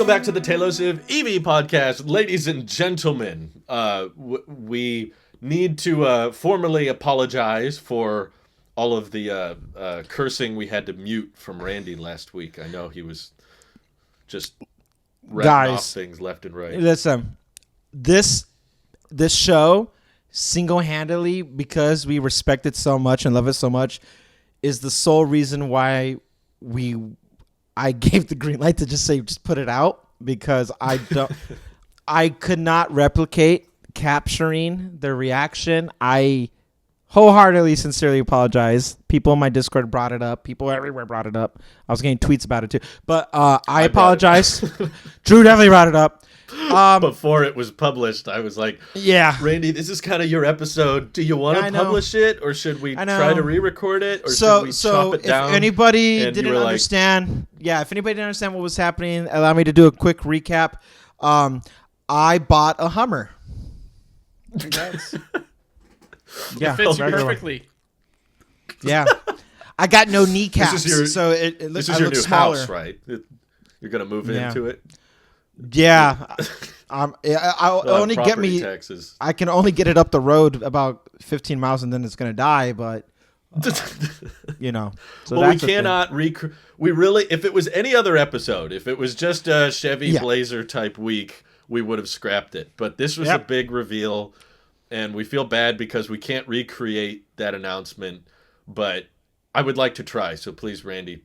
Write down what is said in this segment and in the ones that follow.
Welcome back to the Talos of EV podcast, ladies and gentlemen. We need to formally apologize for all of the cursing we had to mute from Randy last week. I know he was just ratting off things left and right. Listen, this show single-handedly, because we respect it so much and love it so much, is the sole reason why I gave the green light to just put it out, because I could not replicate capturing the reaction. I wholeheartedly, sincerely apologize. People in my Discord brought it up. People everywhere brought it up. I was getting tweets about it too. But I apologize. Drew definitely brought it up. Before it was published, I was like, yeah, Randy, this is kind of your episode. Do you want to publish it, or should we try to re-record it, or should we chop it down? If anybody didn't understand, if anybody didn't understand what was happening, allow me to do a quick recap. I bought a Hummer. Congrats. Yeah, it fits you perfectly. Yeah, I got no kneecaps, so it looks. This is your new smaller. house, right? You're gonna move into it. Yeah, I'll only get me. Taxes. I can only get it up the road about 15 miles, and then it's gonna die. But So well, we cannot We really, if it was any other episode, if it was just a Chevy Blazer type week, we would have scrapped it. But this was a big reveal, and we feel bad because we can't recreate that announcement. But I would like to try. So please, Randy,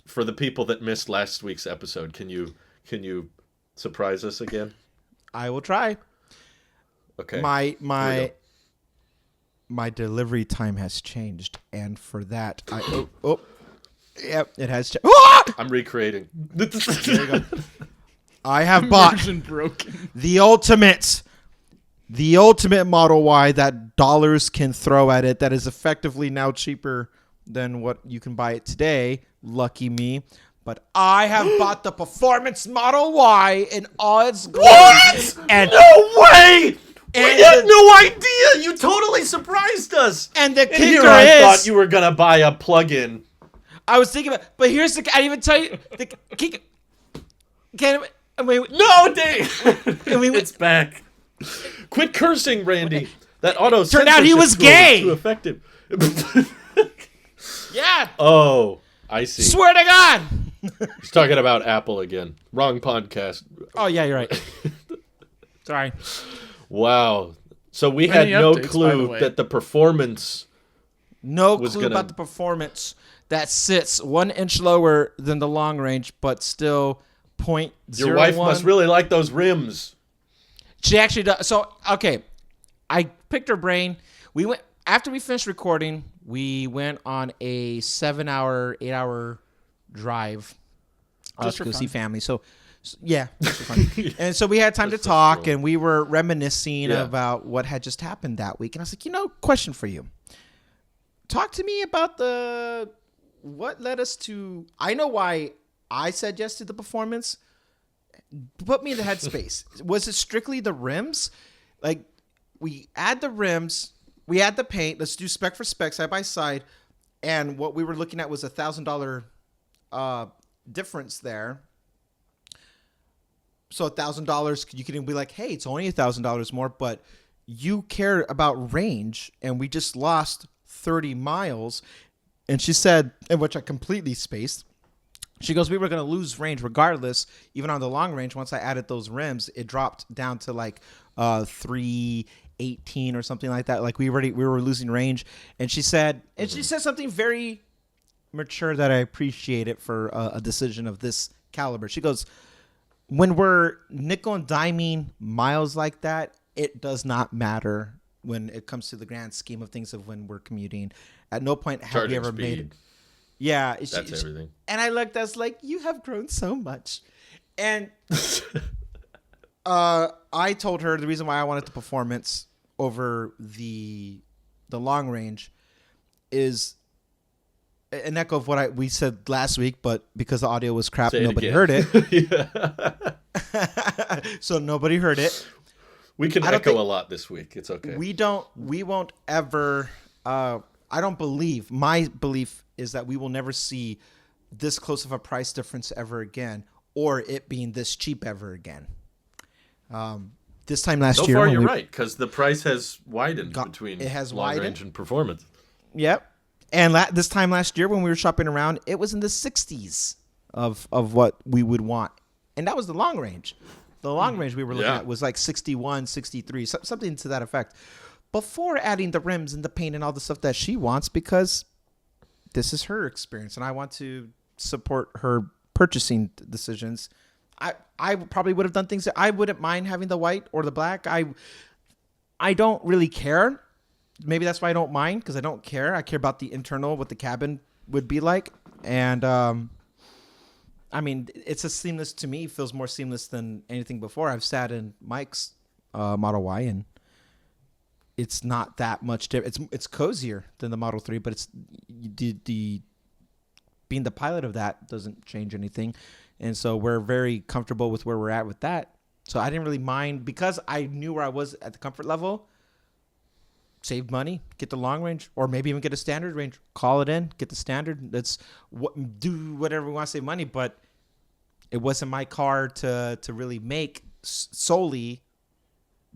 for the people that missed last week's episode, can you surprise us again? I will try. Okay. My delivery time has changed, and for that, it has changed. I'm recreating. There you go. I have bought the ultimate Model Y that dollars can throw at it. That is effectively now cheaper than what you can buy it today. Lucky me. But I have bought the Performance Model Y in all its glory. What? And no way! We had no idea. You totally surprised us. And the kicker here is, I thought you were gonna buy a plug-in. I was thinking about, but here's the. I didn't even tell you the kicker. No, Dave. It's back. Quit cursing, Randy. That auto turned out he was gay. Too effective. Yeah. Oh, I see. Swear to God. He's talking about Apple again. Wrong podcast. Oh yeah, you're right. Sorry. Wow. So we had no clue that the performance. No clue about the performance that sits 1 inch lower than the long range, but still 0.01. Your wife must really like those rims. She actually does. So okay, I picked her brain. We went after we finished recording. We went on a 7-hour, 8-hour drive just to go see family. So yeah, just for fun. And so we had time to talk, and we were reminiscing about what had just happened that week. And I was like, question for you. Talk to me about what led us to. I know why I said yes to the performance. Put me in the headspace. Was it strictly the rims? Like, we add the rims, we add the paint. Let's do spec for spec, side by side. And what we were looking at was $1,000 difference there. So $1,000, you can be like, hey, it's only $1,000 more, but you care about range, and we just lost 30 miles. And she said, and which I completely spaced. She goes, we were going to lose range regardless, even on the long range. Once I added those rims, it dropped down to like 318 or something like that. Like we were losing range. And she said, she said something very mature that I appreciate it for a decision of this caliber. She goes, when we're nickel and diming miles like that, it does not matter when it comes to the grand scheme of things of when we're commuting. At no point have we ever made it. Yeah. That's everything. And I looked, I was like, you have grown so much. And I told her the reason why I wanted the performance over the long range is an echo of what we said last week, but because the audio was crap, nobody heard it. So nobody heard it. We can echo a lot this week. It's okay. We won't ever, I don't believe, my belief is that we will never see this close of a price difference ever again, or it being this cheap ever again. This time last So year, far, you're right, because the price has widened it has long widened. range and performance. Yep. And this time last year when we were shopping around, it was in the 60s of what we would want. And that was the long range. The long range we were looking at was like 61, 63, something to that effect. Before adding the rims and the paint and all the stuff that she wants, because this is her experience and I want to support her purchasing decisions. I probably would have done things that I wouldn't mind having the white or the black. I don't really care. Maybe that's why I don't mind, because I don't care. I care about the internal, what the cabin would be like. And, I mean, it's a seamless to me. Feels more seamless than anything before. I've sat in Mike's Model Y, and it's not that much different. It's cozier than the Model 3, but it's the being the pilot of that doesn't change anything. And so we're very comfortable with where we're at with that. So I didn't really mind, because I knew where I was at the comfort level. Save money, get the long range, or maybe even get a standard range. Call it in, get the standard. Do whatever we want to save money, but it wasn't my car to really make solely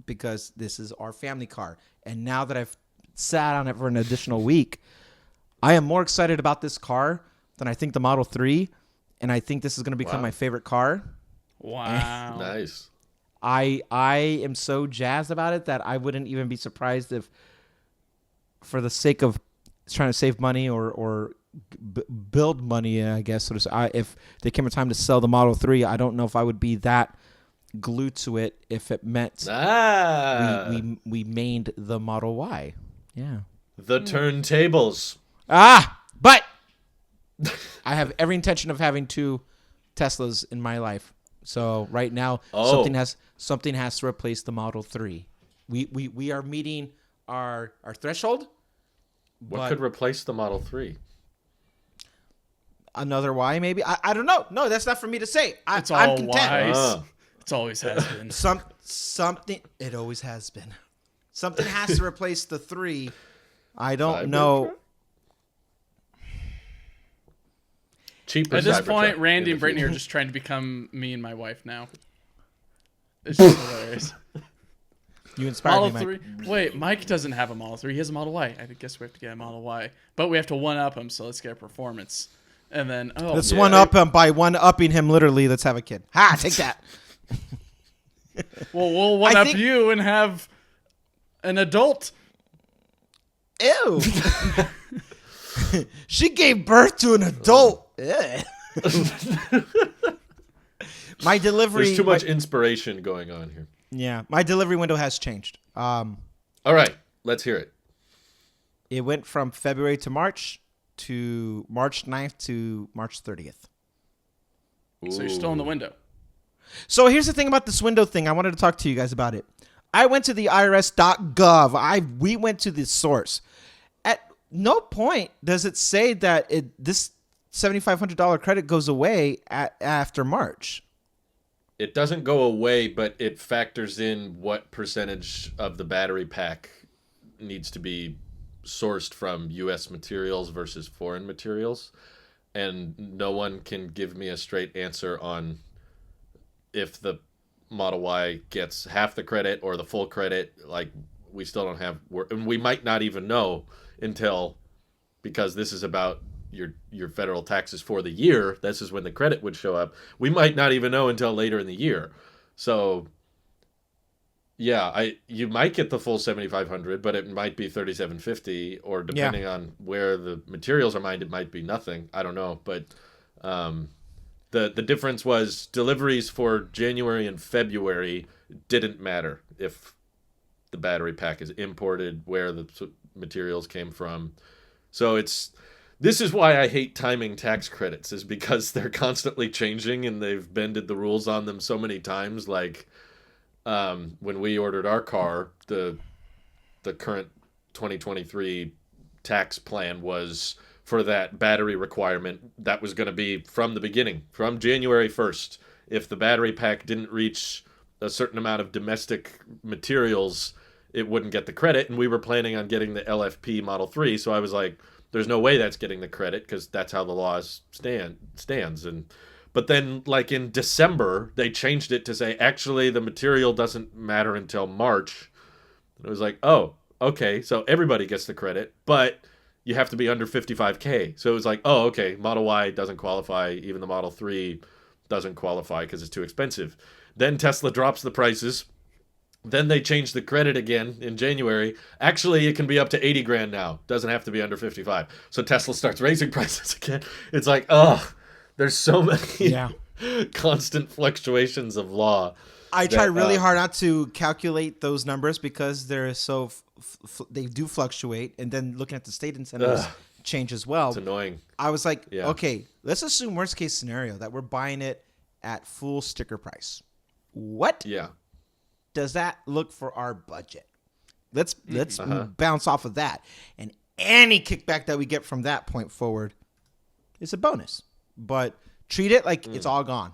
because this is our family car. And now that I've sat on it for an additional week, I am more excited about this car than I think the Model 3. And I think this is going to become my favorite car. Wow. Nice. I am so jazzed about it that I wouldn't even be surprised if, for the sake of trying to save money or build money, I guess, so to say, if there came a time to sell the Model 3, I don't know if I would be that glued to it if it meant we mained the Model Y. Yeah. The turntables. But I have every intention of having 2 Teslas in my life. So right now, something has to replace the Model 3. We are meeting our threshold. What could replace the Model 3? Another Y, maybe. I don't know. No, that's not for me to say. It's all Ys. It's always has been. Something. It always has been. Something has to replace the 3. I don't know. Cheaper At this Cybertruck point, Randy in and the Brittany are future. just trying to become me and my wife now. It's just hilarious. You inspired Model me, Mike. 3. Wait, Mike doesn't have a Model 3. He has a Model Y. I guess we have to get a Model Y. But we have to one-up him, so let's get a performance. And then, Let's one-up him by one-upping him literally. Let's have a kid. Ha! Take that. Well, we'll one-up you and have an adult. Ew. She gave birth to an adult. My delivery. There's too much inspiration going on here. Yeah, my delivery window has changed. All right, let's hear it. It went from February to March to March 9th to March 30th. So you're still in the window. So here's the thing about this window thing. I wanted to talk to you guys about it. I went to the irs.gov. We went to the source. At no point does it say that this $7,500 credit goes away after March. It doesn't go away, but it factors in what percentage of the battery pack needs to be sourced from U.S. materials versus foreign materials. And no one can give me a straight answer on if the Model Y gets half the credit or the full credit. Like, we still don't have, and we might not even know until, because this is about your federal taxes for the year. This is when the credit would show up. We might not even know until later in the year. So yeah, you might get the full $7,500, but it might be $3,750, or depending on where the materials are mined, it might be nothing. I don't know, but the difference was deliveries for January and February didn't matter if the battery pack is imported, where the materials came from. So this is why I hate timing tax credits, is because they're constantly changing and they've bended the rules on them so many times. Like when we ordered our car, the current 2023 tax plan was for that battery requirement. That was going to be from the beginning, from January 1st. If the battery pack didn't reach a certain amount of domestic materials, it wouldn't get the credit. And we were planning on getting the LFP Model 3. So I was like, there's no way that's getting the credit, because that's how the law stands. But then, like in December, they changed it to say, actually, the material doesn't matter until March. And it was like, oh, okay, so everybody gets the credit, but you have to be under 55K. So it was like, oh, okay, Model Y doesn't qualify. Even the Model 3 doesn't qualify because it's too expensive. Then Tesla drops the prices. Then they changed the credit again in January. Actually, it can be up to 80 grand now. Doesn't have to be under 55. So Tesla starts raising prices again. It's like, oh, there's so many constant fluctuations of law. I try really hard not to calculate those numbers because they're so they do fluctuate, and then looking at the state incentives change as well. It's annoying. I was like, okay, let's assume worst case scenario that we're buying it at full sticker price. What? Yeah. Does that look for our budget? Let's bounce off of that, and any kickback that we get from that point forward is a bonus. But treat it like it's all gone.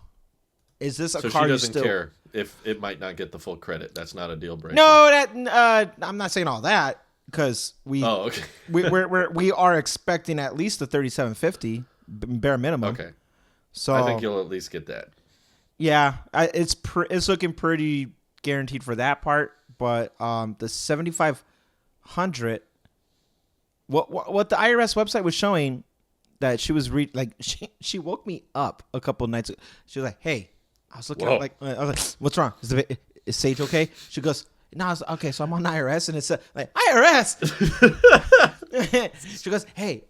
Is this a so car she you doesn't still care if it might not get the full credit? That's not a deal breaker. No, that I'm not saying all that because we we are expecting at least the 3750 bare minimum. Okay, so I think you'll at least get that. Yeah, it's looking pretty guaranteed for that part, but the 7500, what the IRS website was showing that she was she woke me up a couple of nights ago. She was like, "Hey," I was looking at I was like, "What's wrong? Is Sage okay?" She goes, "No." I was like, "Okay, so I'm on the IRS and it's like IRS." She goes, "Hey,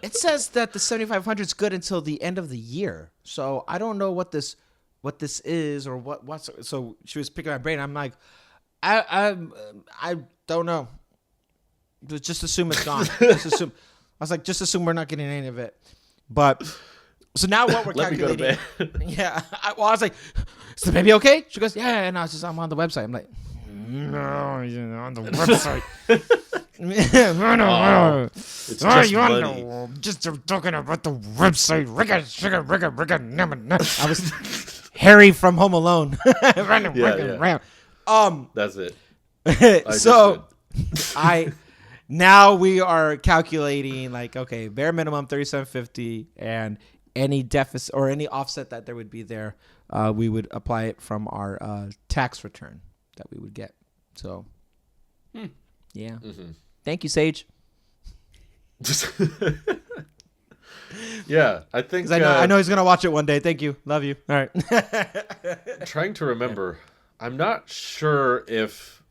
it says that the 7500 is good until the end of the year, so I don't know what this is or what's." So she was picking my brain. I'm like, I don't know. Just assume it's gone. Just assume. I was like, just assume we're not getting any of it. But so now what we're calculating? Let me go to bed. Yeah. I was like, "Is the baby okay?" She goes, "Yeah." And I'm on the website. I'm like, "No, you're on the website." No. It's just money. Just talking about the website. I was Harry from Home Alone. Yeah. That's it. So now we are calculating like, okay, bare minimum 3750, and any deficit or any offset that there would be there, we would apply it from our tax return that we would get. So, yeah. Mm-hmm. Thank you, Sage. Yeah, I think I know he's gonna watch it one day. Thank you, love you. All right. Trying to remember, I'm not sure if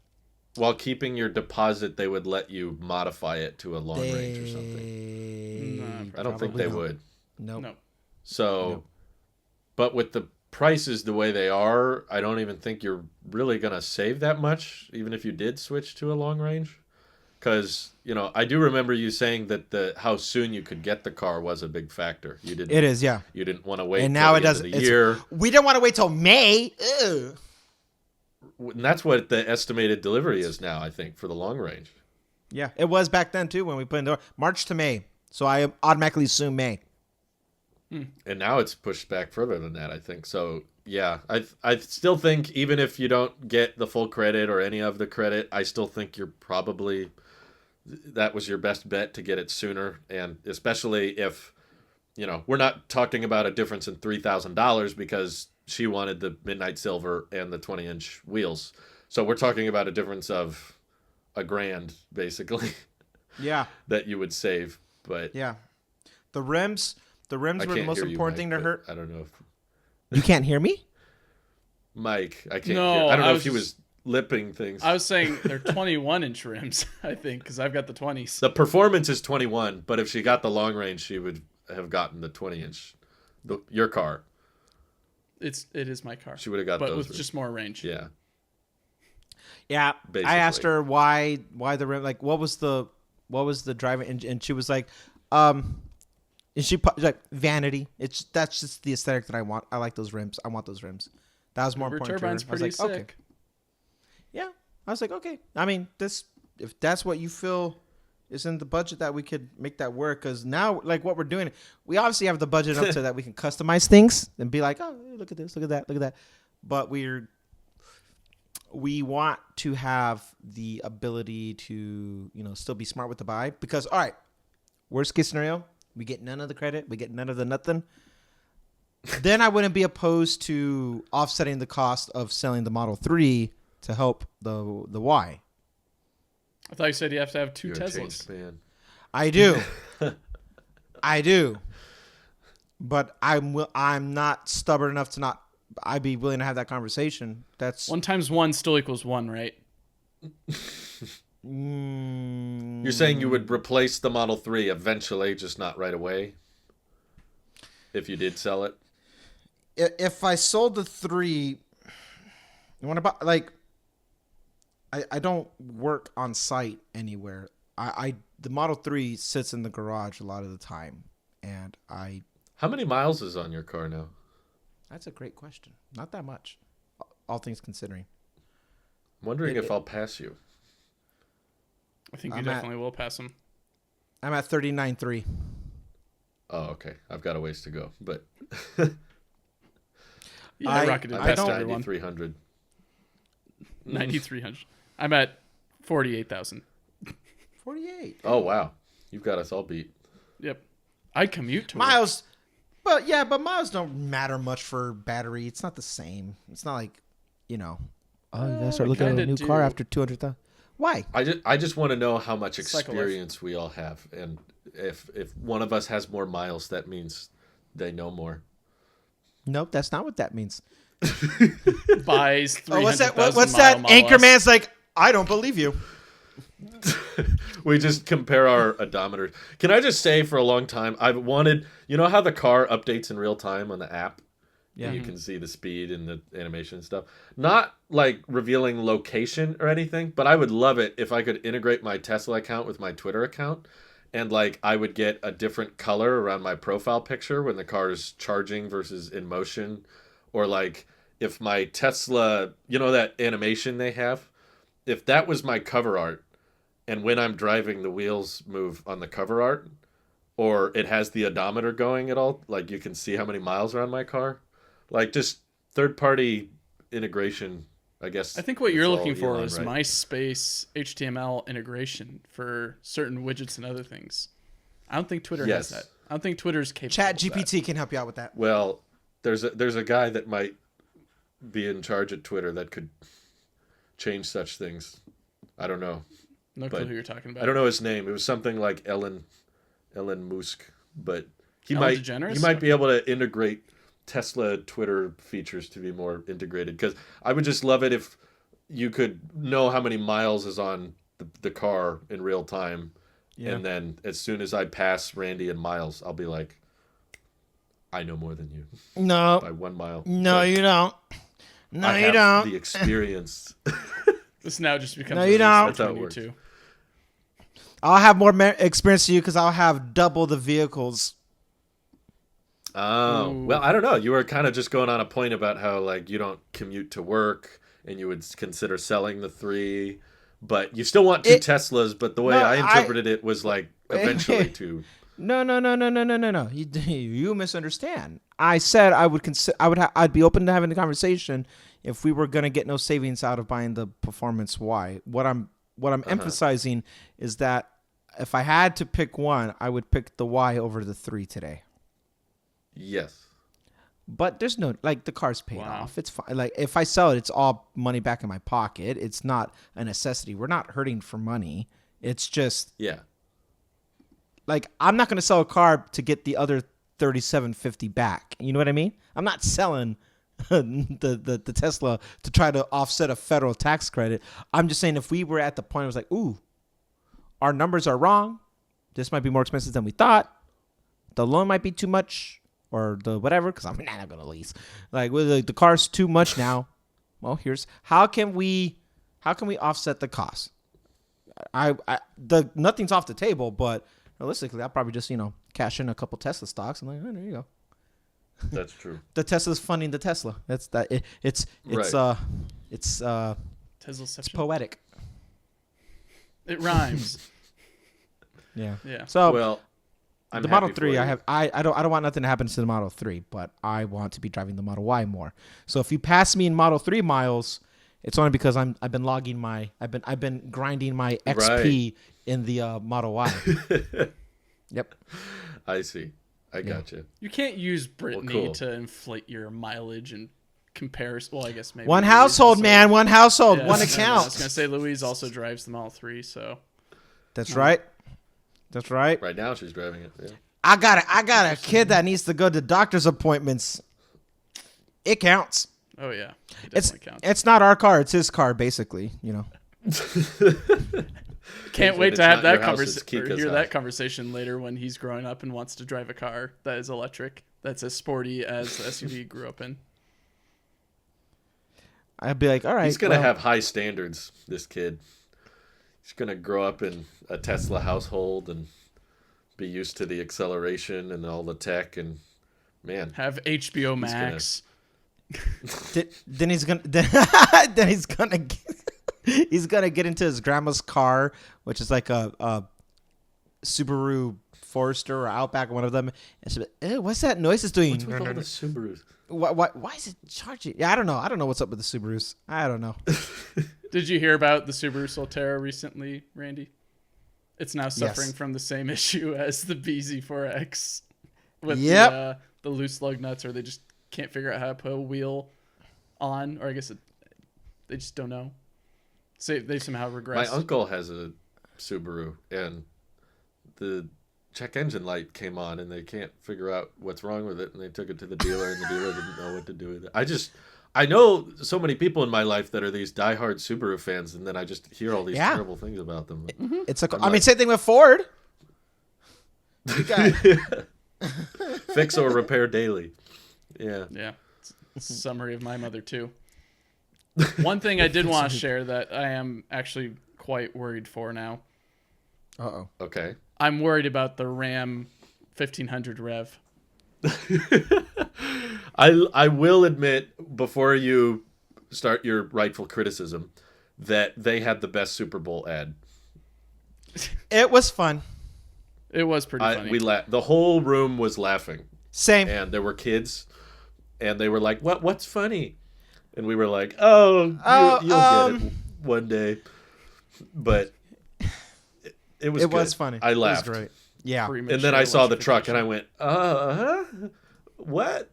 while keeping your deposit they would let you modify it to a long range or something. I don't think they would. No. So, but with the prices the way they are, I don't even think you're really gonna save that much, even if you did switch to a long range. Because I do remember you saying that how soon you could get the car was a big factor. You didn't. It is, yeah. You didn't want to wait. And now it doesn't. Year. We didn't want to wait till May. Ugh. And that's what the estimated delivery is now, I think, for the long range. Yeah, it was back then too when we put in March to May. So I automatically assume May. And now it's pushed back further than that, I think. So yeah, I still think even if you don't get the full credit or any of the credit, I still think you're probably that was your best bet to get it sooner, and especially if we're not talking about a difference in $3,000 because she wanted the midnight silver and the 20-inch wheels. So we're talking about a difference of $1,000 basically. Yeah. That you would save, but yeah, the rims were the most important thing to her. I don't know if you can't hear me, Mike. I can't. No, hear. I don't know if he was lipping things. I was saying they're 21-inch rims, I think, because I've got the 20s. The performance is 21, but if she got the long range, she would have gotten the 20-inch. Your car. It is my car. She would have got but those with rims. just more range. Yeah. Yeah. Basically. I asked her why the rim, like what was the driving, and she was like, and she like vanity. That's just the aesthetic that I want. I like those rims. I want those rims. That was more important. Turbine's to her. pretty sick. Okay. Yeah, I was like, okay. I mean, if that's what you feel is in the budget, that we could make that work. Because now, like what we're doing, we obviously have the budget up to that we can customize things and be like, oh, look at this, look at that, look at that. But we want to have the ability to still be smart with the buy. Because all right, worst case scenario, we get none of the credit, we get none of the nothing. then I wouldn't be opposed to offsetting the cost of selling the Model 3 to help the Y. I thought you said you have to have two You're a changed Teslas. man. I do. I do. But I'm not stubborn enough to not. I'd be willing to have that conversation. That's 1 times 1 still equals 1, right? You're saying you would replace the Model 3 eventually, just not right away? If you did sell it? If I sold the 3, you want to buy, like, I don't work on site anywhere. The Model 3 sits in the garage a lot of the time, and How many miles is on your car now? That's a great question. Not that much, all things considering. I'm wondering if I'll pass you. I think you definitely will pass him. I'm at 39.3. Oh, okay. I've got a ways to go, but Yeah, I rocketed I'm at past everyone. 9,300. 9,300. I'm at 48,000. 48. Oh, wow. You've got us all beat. Yep. I commute to work. Miles, but miles don't matter much for battery. It's not the same. It's not like, you gotta start looking at a new car after 200,000. Why? I just want to know how much Cycle life. experience we all have, and if one of us has more miles, that means they know more. Nope, that's not what that means. Buys 300,000 What's that? Model S. Anchorman's like, I don't believe you. We just compare our odometers. Can I just say, for a long time, I've wanted. You know how the car updates in real time on the app? Yeah. And you can see the speed and the animation and stuff. Not like revealing location or anything, but I would love it if I could integrate my Tesla account with my Twitter account, and like I would get a different color around my profile picture when the car is charging versus in motion, or like if my Tesla, that animation they have, if that was my cover art, and when I'm driving the wheels move on the cover art, or it has the odometer going at all, like you can see how many miles are on my car. Like just third-party integration, I guess. I think what you're looking for Elon, is right? MySpace HTML integration for certain widgets and other things. I don't think Twitter has that. I don't think Twitter's capable Chat of that. GPT can help you out with that. Well, there's a guy that might be in charge at Twitter that could change such things. I don't know. No clue who you're talking about. I don't know his name. It was something like Elon Musk, but he Ellen might DeGeneres? be able to integrate Tesla Twitter features to be more integrated, because I would just love it if you could know how many miles is on the car in real time, and then as soon as I pass Randy and Miles, I'll be like, I know more than you. No. By 1 mile. No, you don't. No, I you have don't. the experience. This now just becomes No, you don't. That's how it works. two. I'll have more experience than you because I'll have double the vehicles. Oh, well, I don't know. You were kind of just going on a point about how, like, you don't commute to work and you would consider selling the 3, but you still want 2 Teslas. But the way I interpreted it was like eventually 2. No. You misunderstand. I said I would I'd be open to having the conversation if we were gonna get no savings out of buying the Performance Y. What I'm emphasizing is that if I had to pick one, I would pick the Y over the 3 today. Yes. But there's no, like, the car's paid off. It's fine. Like, if I sell it, it's all money back in my pocket. It's not a necessity. We're not hurting for money. It's just, like, I'm not going to sell a car to get the other $3,750 back. You know what I mean? I'm not selling the Tesla to try to offset a federal tax credit. I'm just saying, if we were at the point, it was like, ooh, our numbers are wrong. This might be more expensive than we thought. The loan might be too much. Or the whatever, because I'm not going to lease. Like, the car's too much now. Well, here's how can we offset the cost? Nothing's off the table, but realistically, I'll probably just cash in a couple Tesla stocks and like, oh, there you go. That's true. The Tesla's funding the Tesla. That's that. It's poetic. It rhymes. Yeah. Yeah. So well. The Model 3, I don't want nothing to happen to the Model 3, but I want to be driving the Model Y more. So if you pass me in Model 3 miles, it's only because I've been grinding my XP in the Model Y. Yep. I see. I got you. You can't use Brittany cool. to inflate your mileage and comparison. Well, I guess maybe one Louise household, also, man. One household. Yeah, one I was account. gonna say Louise also drives the Model 3, so That's right. That's right. Right now, she's driving it. Yeah. I got a kid that needs to go to doctor's appointments. It counts. oh yeah, it definitely counts. It's not our car. It's his car, basically. You know. Can't wait it's to have not that your house, it's conversation or Kika's hear house. that conversation later when he's growing up and wants to drive a car that is electric, that's as sporty as the SUV he grew up in. I'd be like, all right. He's gonna have high standards. This kid. He's gonna grow up in a Tesla household and be used to the acceleration and all the tech. And man, Have HBO Max. Then he's gonna he's gonna get into his grandma's car, which is like a Subaru Forester or Outback, one of them. And she'll be, ew, what's that noise it's doing? what's with all the Subarus? Why is it charging? Yeah, I don't know. I don't know what's up with the Subarus. I don't know. Did you hear about the Subaru Solterra recently, Randy? It's now suffering Yes. from the same issue as the BZ4X with Yep. the loose lug nuts, or they just can't figure out how to put a wheel on, or I guess they just don't know. So they somehow regressed. My uncle has a Subaru, and the check engine light came on, and they can't figure out what's wrong with it, and they took it to the dealer, and the dealer didn't know what to do with it. I know so many people in my life that are these diehard Subaru fans, and then I just hear all these Yeah. terrible things about them. It's a. I'm I mean, like- same thing with Ford. You got- Fix or repair daily. Yeah. Yeah. It's a summary of my mother, too. One thing I did want to share that I am actually quite worried for now. Uh-oh. Okay. I'm worried about the Ram 1500 Rev. I will admit, before you start your rightful criticism, that they had the best Super Bowl ad. It was fun. It was pretty funny. The whole room was laughing, Same. and there were kids, and they were like, "What's funny?" And we were like, "Oh, you'll get it one day." But it was It good. was funny. I laughed. It was great. Yeah. Premature And then I saw the truck, and I electrification. went, what?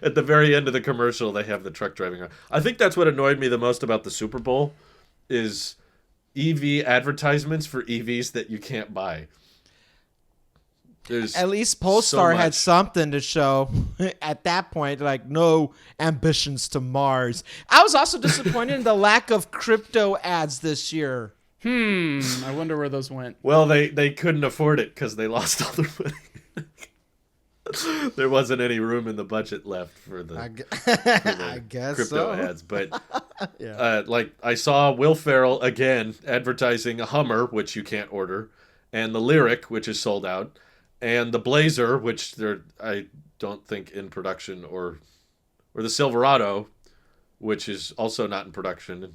At the very end of the commercial, they have the truck driving around. I think that's what annoyed me the most about the Super Bowl is EV advertisements for EVs that you can't buy. There's At least so Polestar had much. something to show at that point, like no ambitions to Mars. I was also disappointed in the lack of crypto ads this year. I wonder where those went. Well, they couldn't afford it because they lost all their money. There wasn't any room in the budget left for the, I guess crypto so. ads. But Yeah. like I saw Will Ferrell again advertising a Hummer, which you can't order, and the Lyric, which is sold out, and the Blazer, which I don't think in production, or the Silverado, which is also not in production.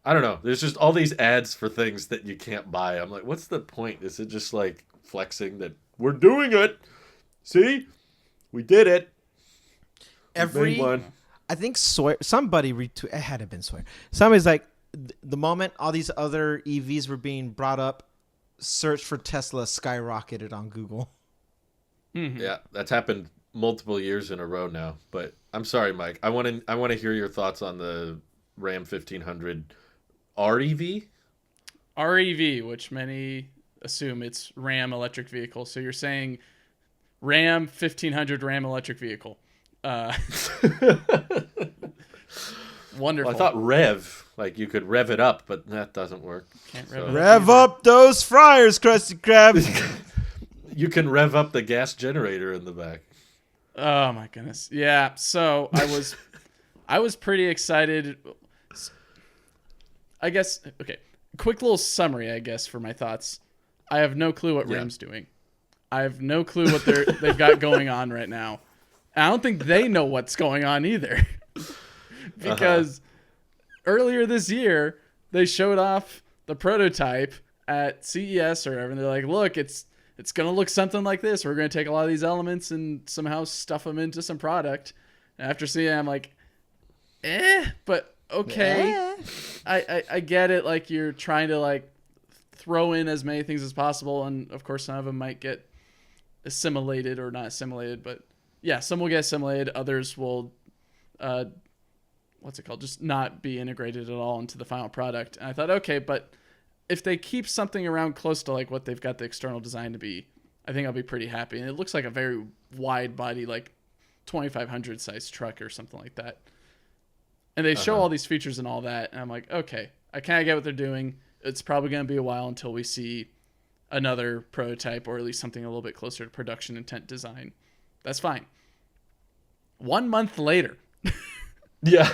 I don't know. There's just all these ads for things that you can't buy. I'm like, what's the point? Is it just like flexing that we're doing it? See, we did it. We made one. I think somebody retweet. It had to have been Sawyer. Somebody's like, the moment all these other EVs were being brought up, search for Tesla skyrocketed on Google. Mm-hmm. Yeah, that's happened multiple years in a row now. But I'm sorry, Mike. I want to hear your thoughts on the Ram 1500 REV. REV, which many assume it's Ram electric vehicle. So you're saying Ram 1500 Ram electric vehicle. Wonderful. Well, I thought rev, like you could rev it up, but that doesn't work. Can't So- Rev up those fryers, Krusty Krab. You can rev up the gas generator in the back. Oh my goodness. Yeah. So I was pretty excited. I guess, okay. Quick little summary, I guess, for my thoughts. I have no clue what Ram's doing. I have no clue what they've got going on right now. I don't think they know what's going on either. Because earlier this year, they showed off the prototype at CES or whatever, and they're like, look, it's going to look something like this. We're going to take a lot of these elements and somehow stuff them into some product. And after seeing it, I'm like, but okay. I get it. Like, you're trying to, like, throw in as many things as possible, and, of course, some of them might get assimilated or not assimilated, but yeah, some will get assimilated. Others will, what's it called? Just not be integrated at all into the final product. And I thought, okay, but if they keep something around close to like what they've got the external design to be, I think I'll be pretty happy. And it looks like a very wide body, like 2500 size truck or something like that. And they show all these features and all that. And I'm like, okay, I kind of get what they're doing. It's probably going to be a while until we see another prototype or at least something a little bit closer to production intent design. That's fine. 1 month later. Yeah.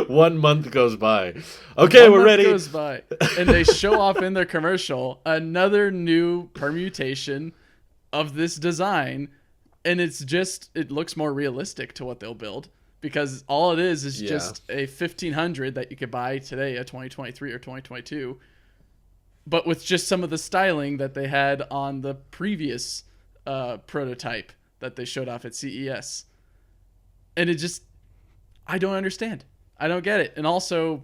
1 month goes by. Okay, we're ready. 1 month goes by. And they show off in their commercial another new permutation of this design. And it looks more realistic to what they'll build. Because all it is just a 1500 that you could buy today, a 2023 or 2022, but with just some of the styling that they had on the previous prototype that they showed off at CES. And I don't understand. I don't get it. And also,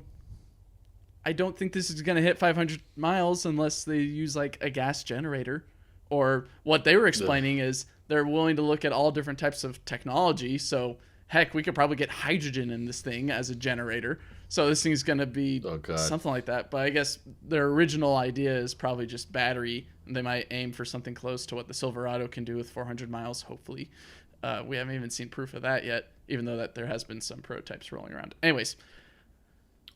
I don't think this is going to hit 500 miles unless they use like a gas generator. Or what they were explaining is they're willing to look at all different types of technology. So heck, we could probably get hydrogen in this thing as a generator. So this thing's going to be something like that. But I guess their original idea is probably just battery. And they might aim for something close to what the Silverado can do with 400 miles, hopefully. We haven't even seen proof of that yet, even though that there has been some prototypes rolling around. Anyways.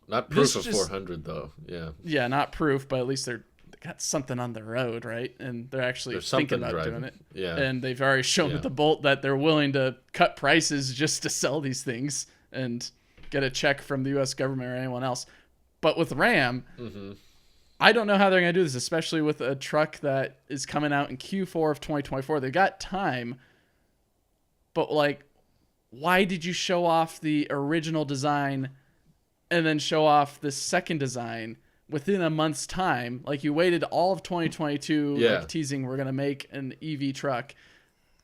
Not proof of 400, though. Yeah. Yeah, not proof, but at least they got something on the road, right? And they're actually thinking about doing it. Yeah. And they've already shown with the Bolt that they're willing to cut prices just to sell these things and get a check from the U.S. government or anyone else. But with Ram, I don't know how they're going to do this, especially with a truck that is coming out in Q4 of 2024. They've got time, but like, why did you show off the original design and then show off the second design within a month's time? Like, you waited all of 2022 like teasing we're going to make an EV truck,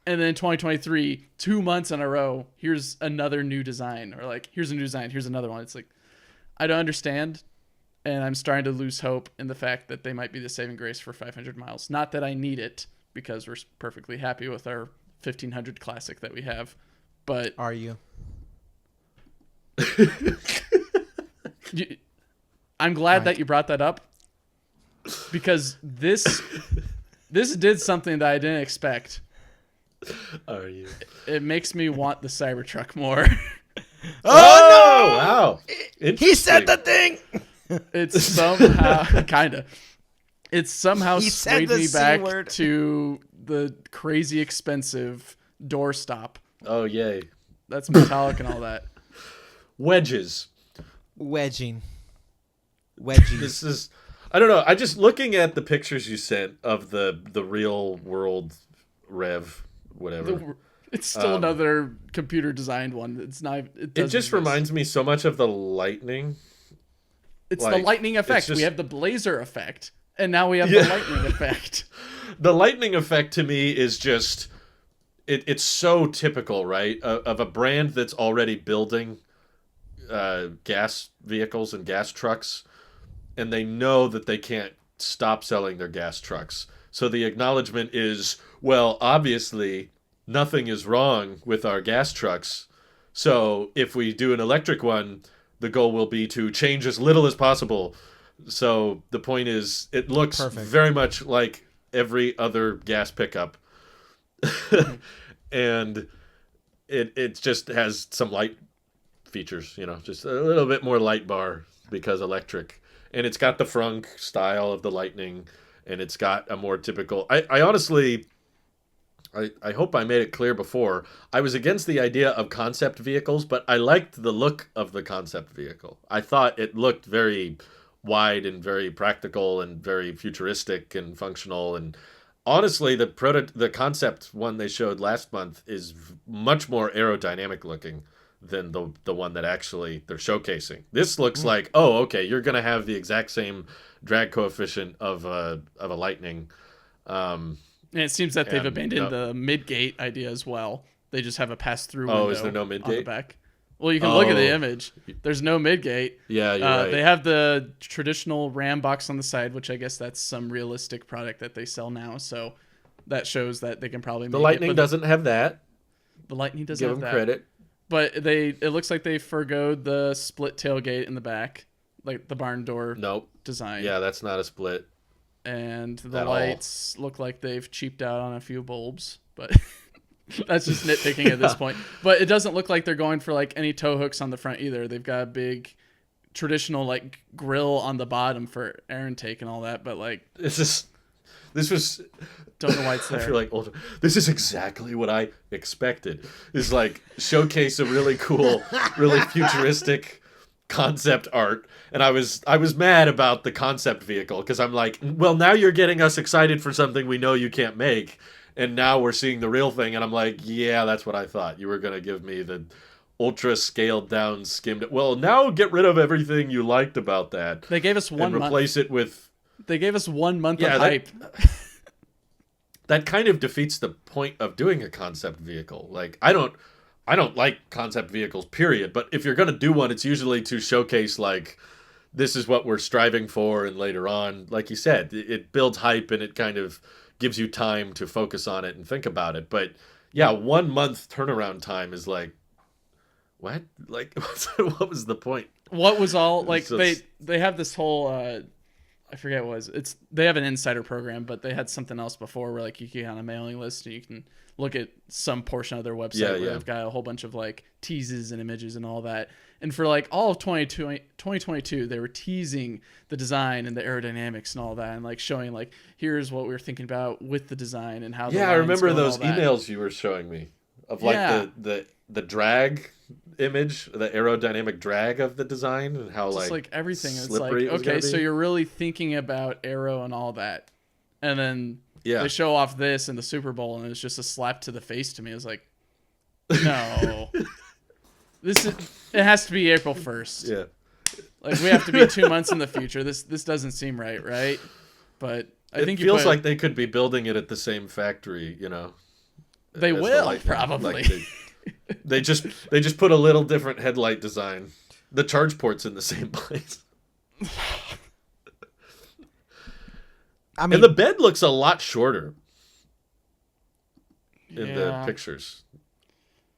and then 2023 2 months in a row, here's another new design, or like, here's a new design, here's another one. It's like, I don't understand, and I'm starting to lose hope in the fact that they might be the saving grace for 500 miles. Not that I need it, because we're perfectly happy with our 1500 Classic that we have, but are you? I'm glad that you brought that up, because this did something that I didn't expect. Are you? It makes me want the Cybertruck more. Oh no! Wow. He said the thing. It's somehow It's somehow He swayed said the me C back word. to the crazy expensive doorstop. Oh, yay. That's metallic and all that. Wedges. Wedging. This is, I don't know. I just looking at the pictures you sent of the real world Rev, whatever. It's still another computer designed one. It's not. It just reminds me so much of the Lightning. It's like, the lightning effect. We have the blazer effect, and now we have the lightning effect. The lightning effect to me is just, it's so typical, right, of a brand that's already building gas vehicles and gas trucks, and they know that they can't stop selling their gas trucks. So the acknowledgement is, well, obviously nothing is wrong with our gas trucks. So if we do an electric one, the goal will be to change as little as possible. So the point is, it looks very much like every other gas pickup. And it just has some light features, just a little bit more light bar because electric. And it's got the frunk style of the Lightning, and it's got a more typical... I honestly... I hope I made it clear before. I was against the idea of concept vehicles, but I liked the look of the concept vehicle. I thought it looked very wide and very practical and very futuristic and functional. And honestly, the concept one they showed last month is much more aerodynamic looking than the one that actually they're showcasing. This looks like, oh, okay, you're going to have the exact same drag coefficient of a Lightning. And it seems that they've abandoned the mid-gate idea as well. They just have a pass-through window is there no mid-gate? on the back. Well, you can look at the image. There's no mid-gate. Yeah, you're right. They have the traditional Ram box on the side, which I guess that's some realistic product that they sell now. So that shows that they can probably make the Lightning doesn't have that. The Lightning doesn't have that. Give them credit. But it looks like they forgoed the split tailgate in the back, like the barn door design. Yeah, that's not a split. And the lights look like they've cheaped out on a few bulbs, but that's just nitpicking at this point. But it doesn't look like they're going for like any tow hooks on the front either. They've got a big traditional like grill on the bottom for air intake and all that, but like this was don't know why it's there. I feel like this is exactly what I expected. Is like showcase a really cool, really futuristic concept art, and I was mad about the concept vehicle because I'm like, well, now you're getting us excited for something we know you can't make, and now we're seeing the real thing, and I'm like, yeah, that's what I thought. You were gonna give me the ultra scaled down skimmed. Well, now get rid of everything you liked about that. They gave us one month. Replace it with. They gave us 1 month of hype. That kind of defeats the point of doing a concept vehicle. Like I don't like concept vehicles, period. But if you're gonna do one, it's usually to showcase like this is what we're striving for, and later on, like you said, it builds hype and it kind of gives you time to focus on it and think about it. But yeah, 1 month turnaround time is like what? Like what was the point? What was all like they have this whole I forget what it was. They have an insider program, but they had something else before where like you can get on a mailing list and you can look at some portion of their website where they've got a whole bunch of like teases and images and all that. And for like all of 2022, they were teasing the design and the aerodynamics and all that, and like showing like here's what we were thinking about with the design and how. Yeah, I remember those emails you were showing me of like the drag image, the aerodynamic drag of the design, and how just like everything. It's like it okay, so you're really thinking about aero and all that, and then they show off this in the Super Bowl, and it's just a slap to the face to me. It's like, no, it has to be April 1st. Yeah, like we have to be 2 months in the future. This doesn't seem right? But I think it feels like they could be building it at the same factory. You know, they will probably. Like they just put a little different headlight design. The charge port's in the same place. I mean, and the bed looks a lot shorter in the pictures.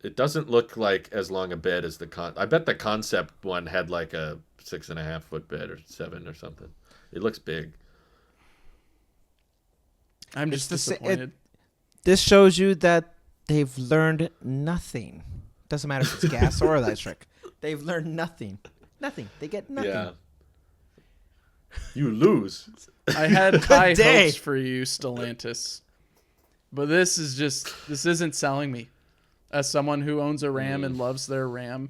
It doesn't look like as long a bed as I bet the concept one had like a 6.5 foot bed or 7 or something. It looks big. I'm just disappointed. This shows you that they've learned nothing. Doesn't matter if it's gas or electric. They've learned nothing. Nothing. They get nothing. Yeah. You lose. I had high hopes for you, Stellantis. But this isn't selling me. As someone who owns a Ram and loves their Ram,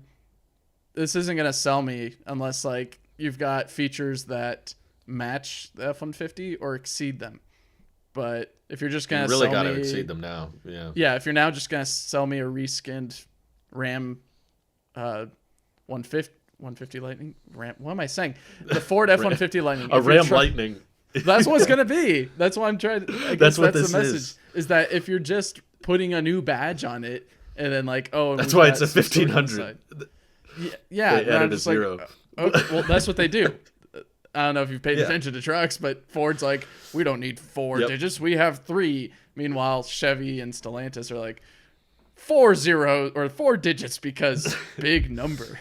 this isn't going to sell me unless like you've got features that match the F-150 or exceed them. But if you're just gonna really got to exceed them now, if you're now just gonna sell me a reskinned Ram, 150 Lightning Ram. What am I saying? The Ford F-150 Lightning. A Ram Lightning. That's what it's gonna be. That's what I'm trying. I guess that's the message. Is that if you're just putting a new badge on it and then like that's why it's a 1500. Yeah, they added a zero. Okay, well, that's what they do. I don't know if you've paid attention to trucks, but Ford's like, we don't need 4 digits. We have 3. Meanwhile, Chevy and Stellantis are like 4 digits because big number.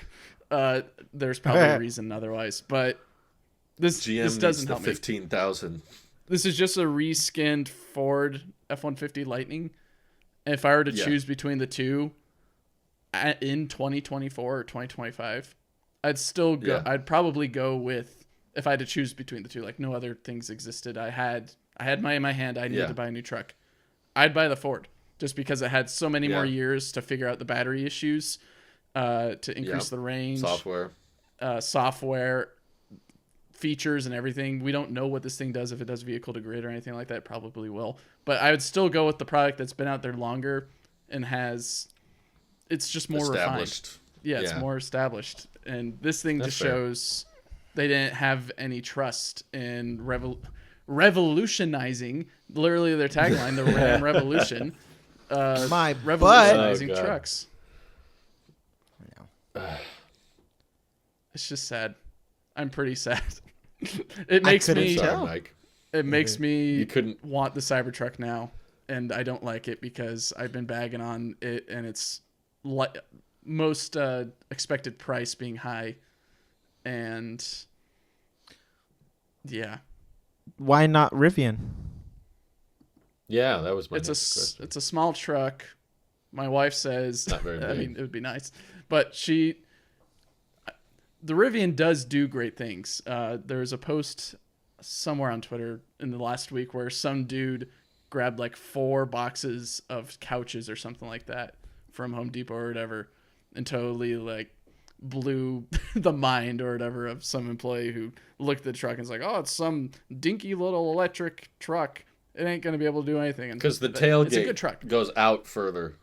There's probably a reason otherwise, but this doesn't help me. 15,000. This is just a reskinned Ford F-150 Lightning. And if I were to choose between the two in 2024 or 2025, I'd still go. I'd probably go with. If I had to choose between the two, like no other things existed, I had my in my hand. I needed to buy a new truck. I'd buy the Ford just because it had so many more years to figure out the battery issues, to increase the range, software, features, and everything. We don't know what this thing does. If it does vehicle to grid or anything like that, it probably will. But I would still go with the product that's been out there longer and it's just more refined. Yeah, it's more established. And this thing just shows they didn't have any trust in revolutionizing, literally their tagline, the Ram Revolution. Revolutionizing trucks. It's just sad. I'm pretty sad. It makes me want the Cybertruck now. and I don't like it because I've been bagging on it, and it's most expected price being high, and yeah. Why not Rivian? Yeah, that was my next question. It's a small truck. My wife says, not very big. I mean, it would be nice, but the Rivian does do great things. There's a post somewhere on Twitter in the last week where some dude grabbed like 4 boxes of couches or something like that from Home Depot or whatever, and totally like blew the mind or whatever of some employee who looked at the truck and was like, oh, it's some dinky little electric truck. It ain't going to be able to do anything. Because the tailgate it's a good truck. Goes out further.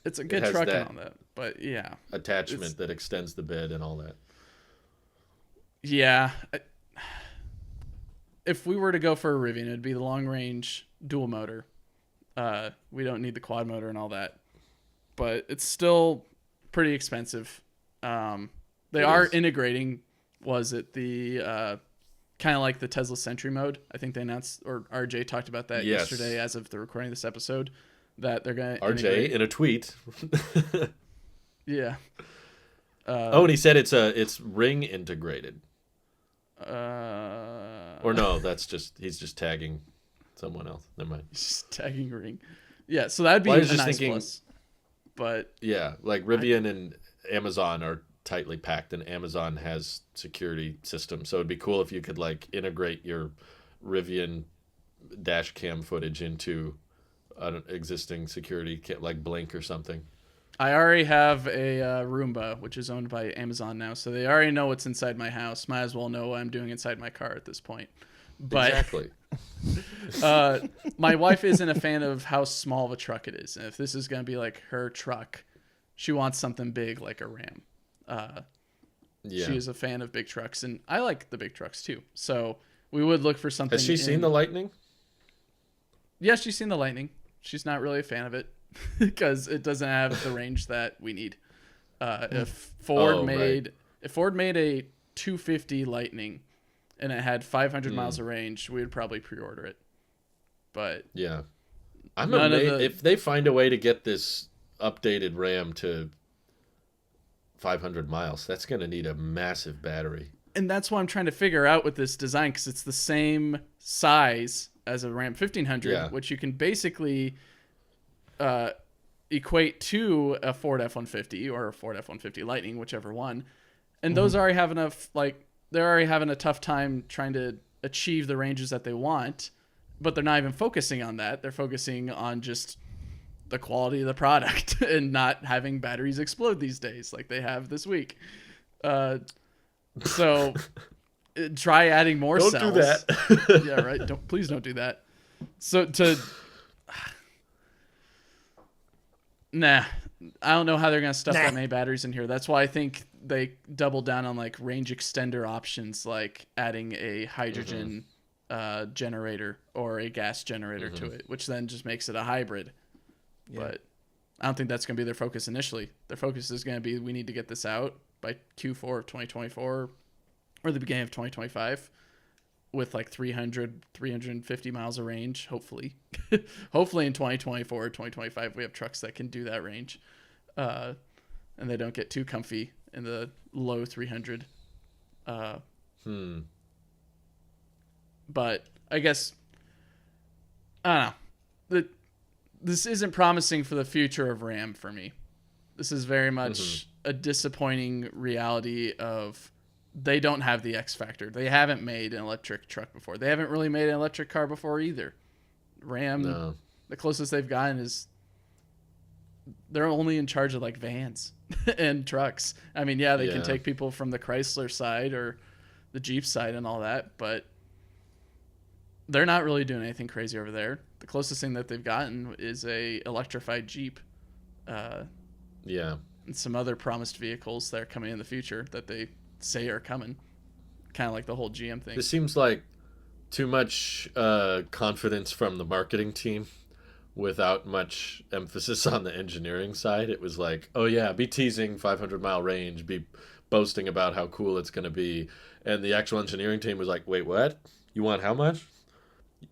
It's a good truck and all that. But yeah. Attachment that extends the bed and all that. Yeah. If we were to go for a Rivian, it'd be the long range dual motor. We don't need the quad motor and all that. But it's still pretty expensive. They are integrating, was it the kind of like the Tesla Sentry mode? I think they announced, or RJ talked about that yesterday as of the recording of this episode, that they're going to RJ in a tweet. Yeah. And he said it's ring integrated. Or no, he's just tagging someone else. Never mind. He's just tagging ring. Yeah, so that'd be a nice plus. But yeah, like Rivian and Amazon are tightly packed, and Amazon has security systems, so it'd be cool if you could like integrate your Rivian dash cam footage into an existing security like Blink or something. I already have a Roomba, which is owned by Amazon now, so they already know what's inside my house. Might as well know what I'm doing inside my car at this point. But exactly. My wife isn't a fan of how small of a truck it is, and if this is going to be like her truck, she wants something big like a Ram. She is a fan of big trucks, and I like the big trucks too. So we would look for something. Has she seen the Lightning? Yeah, she's seen the Lightning. She's not really a fan of it because it doesn't have the range that we need. If Ford made a 250 Lightning and it had 500 miles of range, we would probably pre-order it. But yeah, I'm amazed if they find a way to get this updated Ram to 500 miles. That's going to need a massive battery. And that's what I'm trying to figure out with this design, because it's the same size as a Ram 1500, which you can basically equate to a Ford F-150 or a Ford F-150 Lightning, whichever one. And those already have enough, like, they're already having a tough time trying to achieve the ranges that they want, but they're not even focusing on that. They're focusing on just the quality of the product and not having batteries explode these days like they have this week. So try adding more cells. Don't do that. Yeah, right. Please don't do that. So I don't know how they're going to stuff that many batteries in here. That's why I think they double down on like range extender options, like adding a hydrogen generator or a gas generator to it, which then just makes it a hybrid. Yeah. But I don't think that's going to be their focus initially. Their focus is going to be, we need to get this out by Q4 of 2024 or the beginning of 2025 with like 350 miles of range, hopefully. Hopefully in 2024 or 2025 we have trucks that can do that range. And they don't get too comfy in the low 300. But I guess, I don't know. This isn't promising for the future of Ram for me. This is very much a disappointing reality of they don't have the X factor. They haven't made an electric truck before. They haven't really made an electric car before either. Ram, the closest they've gotten is they're only in charge of like vans and trucks. I mean, they can take people from the Chrysler side or the Jeep side and all that, but they're not really doing anything crazy over there. The closest thing that they've gotten is a electrified Jeep. And some other promised vehicles that are coming in the future that they say are coming. Kind of like the whole GM thing. This seems like too much confidence from the marketing team without much emphasis on the engineering side. It was like, oh yeah, be teasing 500-mile range, be boasting about how cool it's going to be. And the actual engineering team was like, wait, what? You want how much?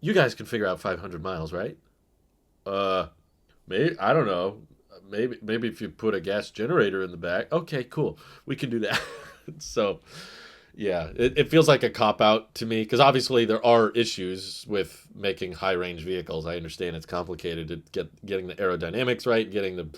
You guys can figure out 500 miles, right? Maybe, I don't know. Maybe if you put a gas generator in the back. Okay, cool. We can do that. So, yeah, it feels like a cop out to me because obviously there are issues with making high range vehicles. I understand it's complicated to getting the aerodynamics right, getting the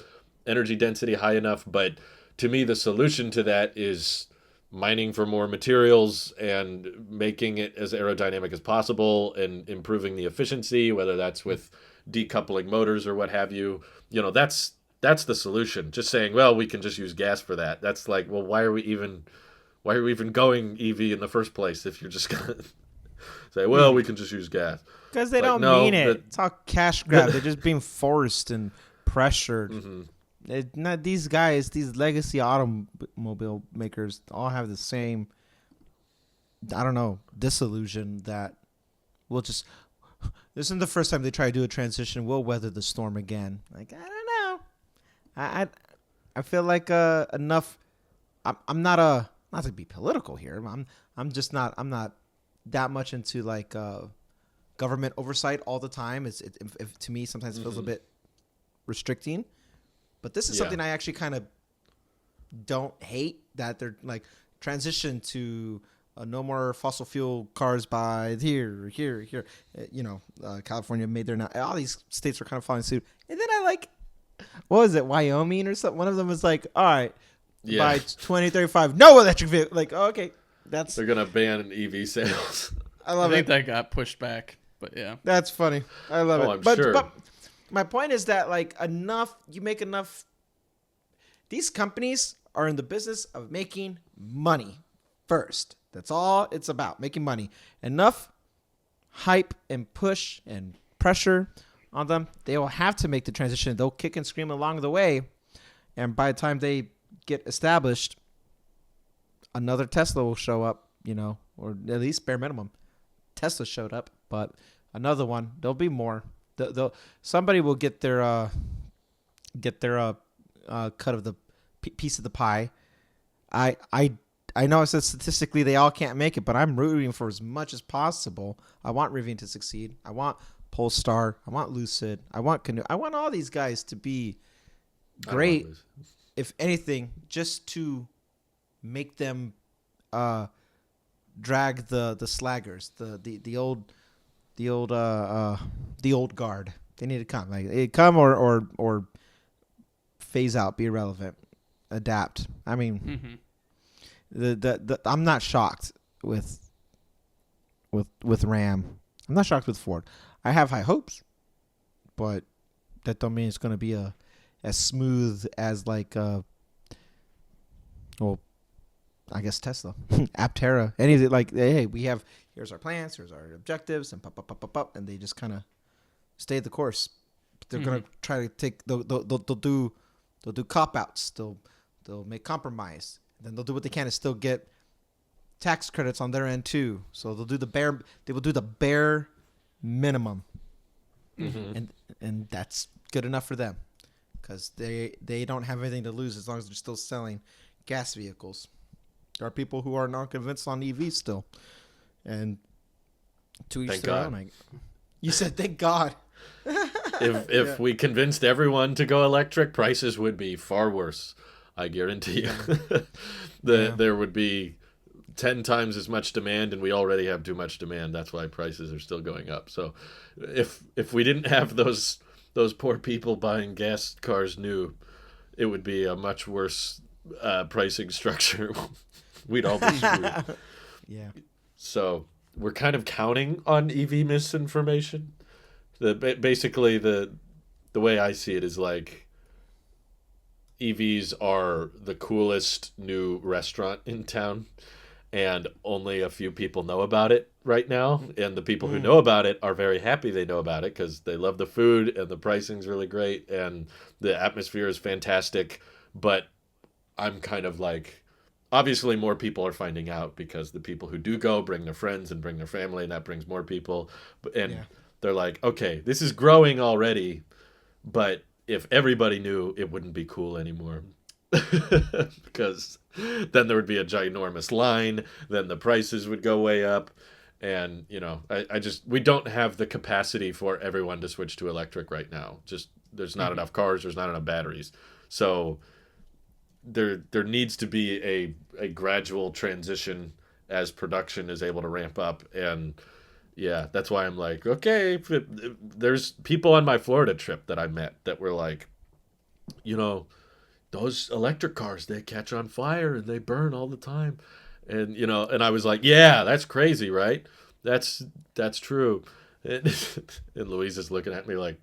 energy density high enough, but to me the solution to that is mining for more materials and making it as aerodynamic as possible and improving the efficiency, whether that's with decoupling motors or what have you. That's the solution. Just saying, well, we can just use gas for that. That's like, well, why are we even going EV in the first place if you're just gonna say, well, we can just use gas? Because they don't mean it. It's all cash grab. They're just being forced and pressured. These guys, these legacy automobile makers, all have the same, I don't know, disillusion that we'll just. This isn't the first time they try to do a transition. We'll weather the storm again. Like, I don't know. I feel like enough. I'm not to be political here. I'm not that much into like government oversight all the time. If to me sometimes it feels a bit restricting. But this is something I actually kind of don't hate, that they're like transition to no more fossil fuel cars by here. California made their now. All these states are kind of following suit. And then what was it, Wyoming or something? One of them was like, all right, by 2035, no electric vehicle. Like, oh, okay, they're gonna ban EV sales. I think that got pushed back, but yeah, that's funny. I love it. I'm sure. But my point is that you make enough. These companies are in the business of making money first. That's all it's about, making money. Enough hype and push and pressure on them, they will have to make the transition. They'll kick and scream along the way, and by the time they get established, another Tesla will show up, or at least bare minimum. Tesla showed up, but another one. There'll be more. Somebody will get their cut of the piece of the pie. I know I said statistically they all can't make it, but I'm rooting for as much as possible. I want Rivian to succeed. I want Polestar. I want Lucid. I want Canoe. I want all these guys to be great. If anything, just to make them drag the slaggers, the old guard. They need to come, or phase out, be irrelevant, adapt. I mean, I'm not shocked with Ram. I'm not shocked with Ford. I have high hopes, but that don't mean it's going to be as smooth as I guess Tesla, Aptera, any of it. Hey, here's our plans, here's our objectives, and pop, and they just kind of stay the course. They're gonna try to take. They'll do cop outs. They'll make compromise. Then they'll do what they can to still get tax credits on their end too. So they'll do the bare. They will do the bare minimum, and that's good enough for them, because they don't have anything to lose as long as they're still selling gas vehicles. There are people who are not convinced on EVs still, and to each their own. You said thank God. If we convinced everyone to go electric, prices would be far worse. I guarantee you. There would be 10 times as much demand, and we already have too much demand. That's why prices are still going up. So if we didn't have those poor people buying gas cars new, it would be a much worse pricing structure. We'd all be screwed. Yeah. So we're kind of counting on EV misinformation. Basically, the way I see it is like EVs are the coolest new restaurant in town, and only a few people know about it right now. And the people who know about it are very happy they know about it because they love the food and the pricing's really great and the atmosphere is fantastic. But I'm kind of like, obviously more people are finding out because the people who do go bring their friends and bring their family, and that brings more people. And they're like, okay, this is growing already, but if everybody knew, it wouldn't be cool anymore. Because then there would be a ginormous line, then the prices would go way up, And, you know, we don't have the capacity for everyone to switch to electric right now. Just, there's not enough cars, there's not enough batteries. So there needs to be a gradual transition as production is able to ramp up. And yeah, that's why I'm like, okay, there's people on my Florida trip that I met that were like, you know, those electric cars, they catch on fire and they burn all the time. And, you know, and I was like, yeah, that's crazy, right? That's true. And Louise is looking at me like,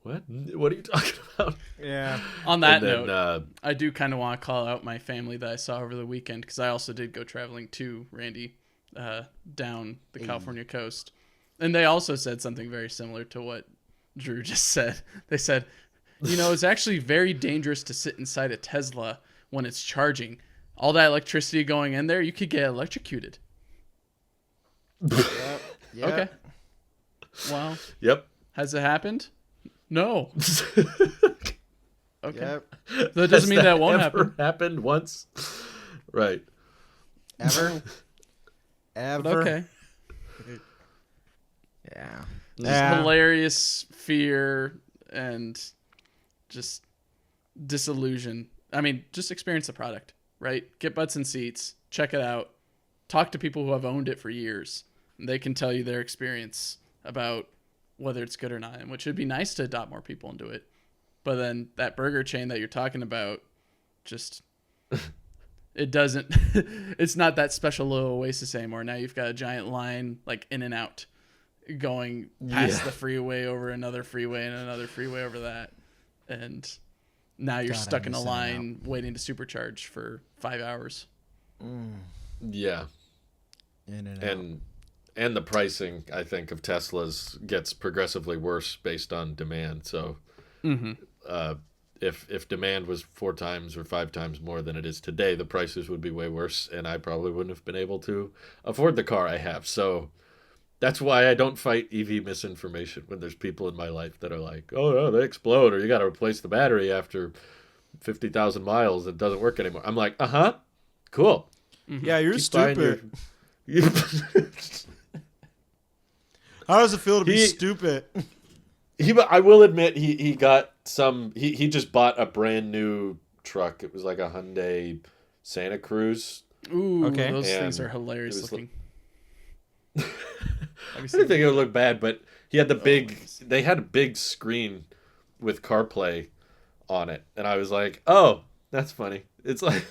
what are you talking about? Yeah. On that note, I do kind of want to call out my family that I saw over the weekend, because I also did go traveling too, Randy, down the California coast. And they also said something very similar to what Drew just said. They said, you know, it's actually very dangerous to sit inside a Tesla when it's charging. All that electricity going in there, you could get electrocuted. Yep. Okay. Wow. Yep. Has it happened? No. Okay. Yep. That doesn't mean that won't happen. Happened once. Right. Ever. Okay. Yeah. Just hilarious fear and just disillusion. I mean, just experience the product, right? Get butts in seats, check it out, talk to people who have owned it for years, and they can tell you their experience about whether it's good or not, and which would be nice to adopt more people into it. But then that burger chain that you're talking about, just, it doesn't, it's not that special little oasis anymore. Now you've got a giant line like in and out going past the freeway over another freeway and another freeway over that. And now you're stuck in a line waiting to supercharge for 5 hours. Yeah. In and out. And the pricing, I think, of Teslas gets progressively worse based on demand. So if demand was 4 times or 5 times more than it is today, the prices would be way worse, and I probably wouldn't have been able to afford the car I have. So that's why I don't fight EV misinformation when there's people in my life that are like, oh, no, they explode, or you got to replace the battery after 50,000 miles. It doesn't work anymore. I'm like, cool. Yeah, you're Keep stupid. How does it feel to be stupid? I will admit he got some. He just bought a brand new truck. It was like a Hyundai Santa Cruz. Ooh, okay. Those things are hilarious looking. I didn't think it would look bad, but he had the big. They had a big screen with CarPlay on it, and I was like, "Oh, that's funny." It's like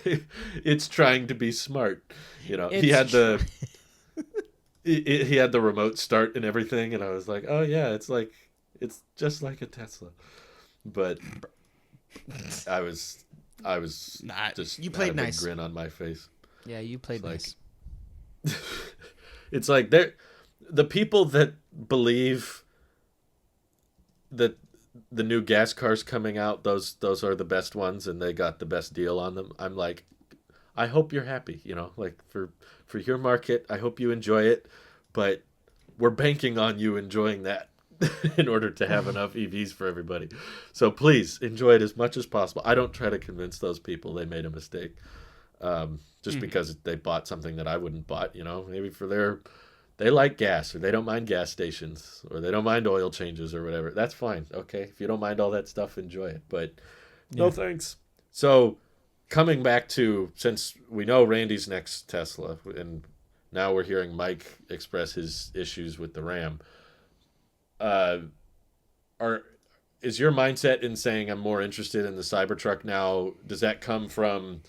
it's trying to be smart, you know. He had the he had the remote start and everything, and I was like, "Oh yeah, it's just like a Tesla." But I was not just you played nice. Grin on my face. Yeah, you played nice. It's like the people that believe that the new gas cars coming out, those are the best ones and they got the best deal on them. I'm like, I hope you're happy, you know, like for your market, I hope you enjoy it, but we're banking on you enjoying that in order to have enough EVs for everybody. So please enjoy it as much as possible. I don't try to convince those people they made a mistake. Just because they bought something that I wouldn't bought, you know, maybe they like gas, or they don't mind gas stations, or they don't mind oil changes or whatever. That's fine. Okay. If you don't mind all that stuff, enjoy it, but no thanks. So coming back to, since we know Randy's next Tesla, and now we're hearing Mike express his issues with the Ram, is your mindset in saying I'm more interested in the Cybertruck now, does that come from,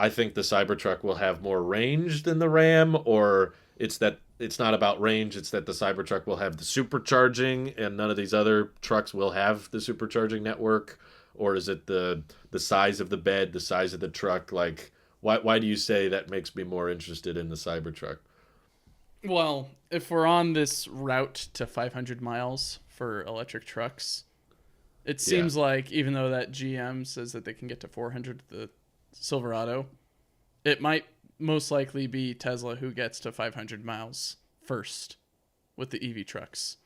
I think the Cybertruck will have more range than the Ram, or it's that it's not about range, it's that the Cybertruck will have the supercharging and none of these other trucks will have the supercharging network? Or is it the size of the bed, the size of the truck? Like, why do you say that makes me more interested in the Cybertruck? Well, if we're on this route to 500 miles for electric trucks, it seems like, even though that GM says that they can get to 400, the Silverado, it might most likely be Tesla who gets to 500 miles first with the EV trucks.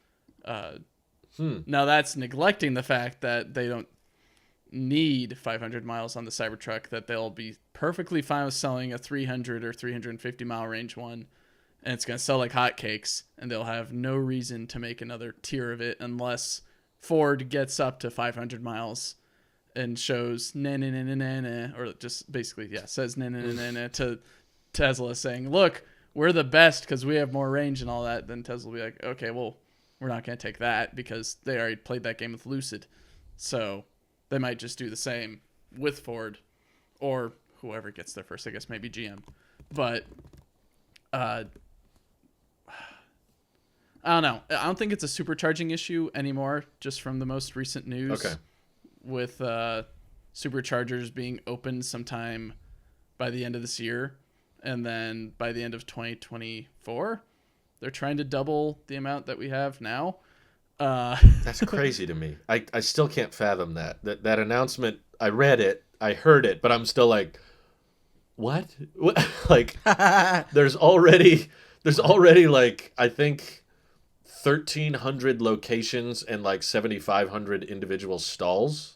Now that's neglecting the fact that they don't need 500 miles on the Cybertruck, that they'll be perfectly fine with selling a 300 or 350 mile range one and it's going to sell like hotcakes, and they'll have no reason to make another tier of it unless Ford gets up to 500 miles and shows or just basically says to Tesla, saying, look, we're the best because we have more range and all that. Then Tesla will be like, okay, well, we're not going to take that because they already played that game with Lucid. So they might just do the same with Ford or whoever gets there first. I guess maybe GM. But I don't know. I don't think it's a supercharging issue anymore, just from the most recent news. Okay. With superchargers being open sometime by the end of this year. And then by the end of 2024, they're trying to double the amount that we have now. That's crazy to me. I still can't fathom that. That announcement, I read it, I heard it, but I'm still like, what? Like, there's already like, I think 1,300 locations and like 7,500 individual stalls.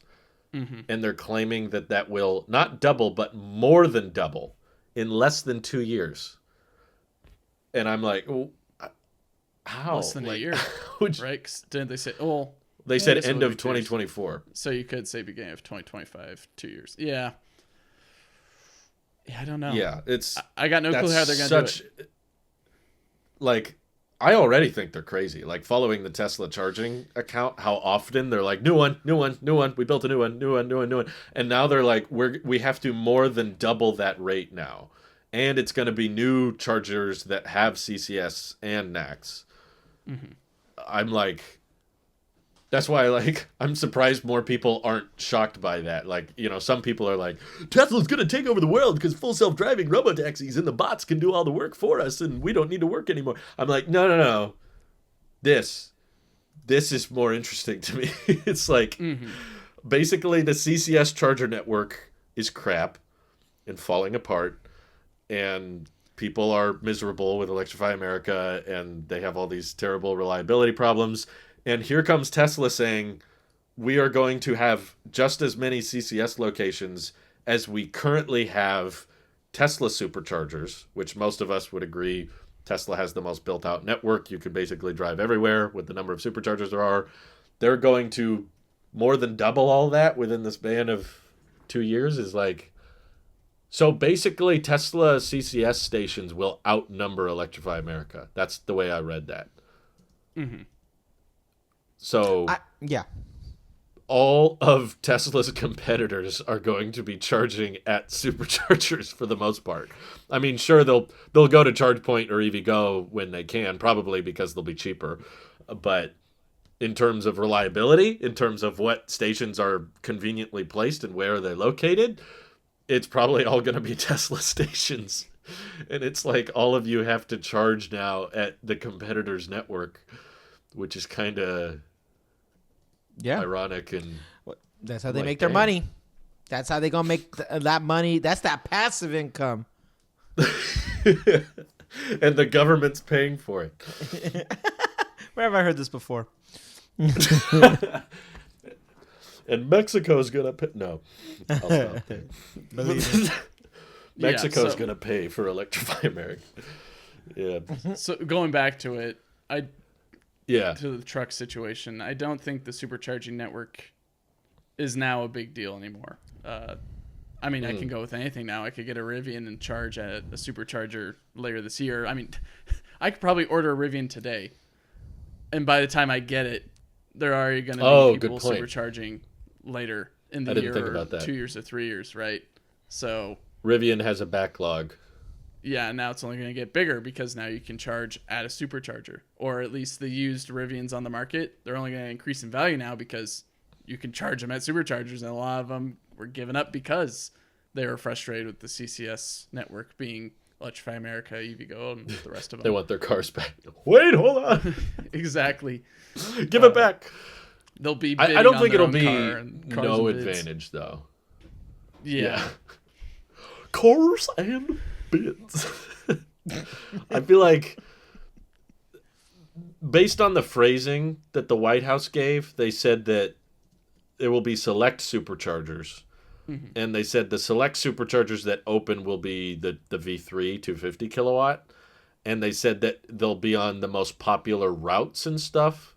Mm-hmm. And they're claiming that will not double, but more than double in less than 2 years. And I'm like, well, how? Less than a year, right? 'Cause didn't they say, they said end of 2024. So you could say beginning of 2025, 2 years. Yeah. Yeah, I don't know. Yeah, I got no clue how they're going to do it. Like, I already think they're crazy. Like, following the Tesla charging account, how often they're like, new one. We built a new one. And now they're like, we have to more than double that rate now. And it's going to be new chargers that have CCS and NACS. Mm-hmm. I'm like, that's why, I'm surprised more people aren't shocked by that. Like, some people are like, Tesla's going to take over the world because full self-driving robotaxis and the bots can do all the work for us and we don't need to work anymore. I'm like, no. This is more interesting to me. It's like, basically the CCS charger network is crap and falling apart, and people are miserable with Electrify America, and they have all these terrible reliability problems. And here comes Tesla saying, we are going to have just as many CCS locations as we currently have Tesla superchargers, which most of us would agree Tesla has the most built out network. You could basically drive everywhere with the number of superchargers there are. They're going to more than double all that within the span of 2 years. Is like, so basically Tesla CCS stations will outnumber Electrify America. That's the way I read that. Mm-hmm. So, all of Tesla's competitors are going to be charging at superchargers for the most part. I mean, sure, they'll go to ChargePoint or EVgo when they can, probably because they'll be cheaper. But in terms of reliability, in terms of what stations are conveniently placed and where they're located, it's probably all going to be Tesla stations. And it's like all of you have to charge now at the competitor's network, which is kind of ironic. And that's how they make their money. That's how they gonna make that money. That's that passive income. And the government's paying for it. Where have I heard this before? And Mexico's gonna pay. No, I'll stop there. Mexico's gonna pay for Electrify America. Yeah. So going back to it, to the truck situation, I don't think the supercharging network is now a big deal anymore. I mean, I can go with anything now. I could get a Rivian and charge at a supercharger later this year. I mean, I could probably order a Rivian today, and by the time I get it, they're already going to be people supercharging later in the year, or 2 years or 3 years, right? So Rivian has a backlog. Yeah, now it's only going to get bigger because now you can charge at a supercharger, or at least the used Rivians on the market. They're only going to increase in value now because you can charge them at superchargers, and a lot of them were given up because they were frustrated with the CCS network being Electrify America, EVgo, and the rest of them. They want their cars back. Wait, hold on. Exactly. Give it back. They'll be. I don't think it'll be no advantage though. Yeah. Cars and bids. I feel like, based on the phrasing that the White House gave, they said that there will be select superchargers. Mm-hmm. And they said the select superchargers that open will be the V3 250 kilowatt. and they said that they'll be on the most popular routes and stuff.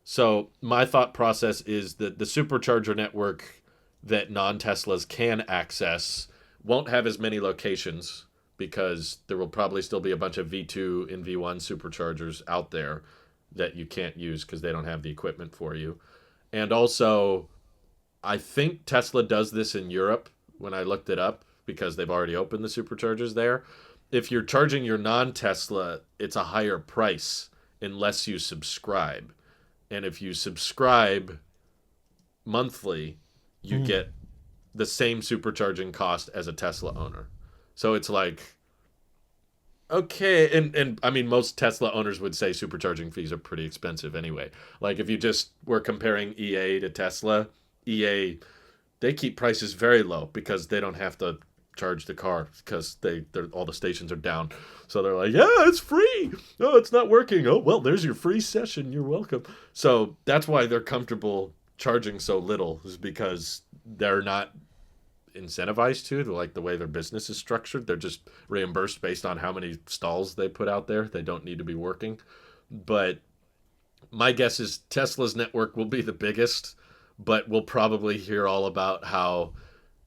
So my thought process is that the supercharger network that non-Teslas can access won't have as many locations because there will probably still be a bunch of V2 and V1 superchargers out there that you can't use because they don't have the equipment for you. And also, I think Tesla does this in Europe when I looked it up because they've already opened the superchargers there. If you're charging your non-Tesla, it's a higher price unless you subscribe. And if you subscribe monthly, you get the same supercharging cost as a Tesla owner. So it's like, okay, and I mean, most Tesla owners would say supercharging fees are pretty expensive anyway. Like if you just were comparing EA to Tesla, EA, they keep prices very low because they don't have to charge the car because they're all the stations are down. So they're like, yeah, it's free. Oh, it's not working. Oh, well, there's your free session. You're welcome. So that's why they're comfortable charging so little, is because they're not incentivized to, like the way their business is structured. They're just reimbursed based on how many stalls they put out there. They don't need to be working. But my guess is Tesla's network will be the biggest, but we'll probably hear all about how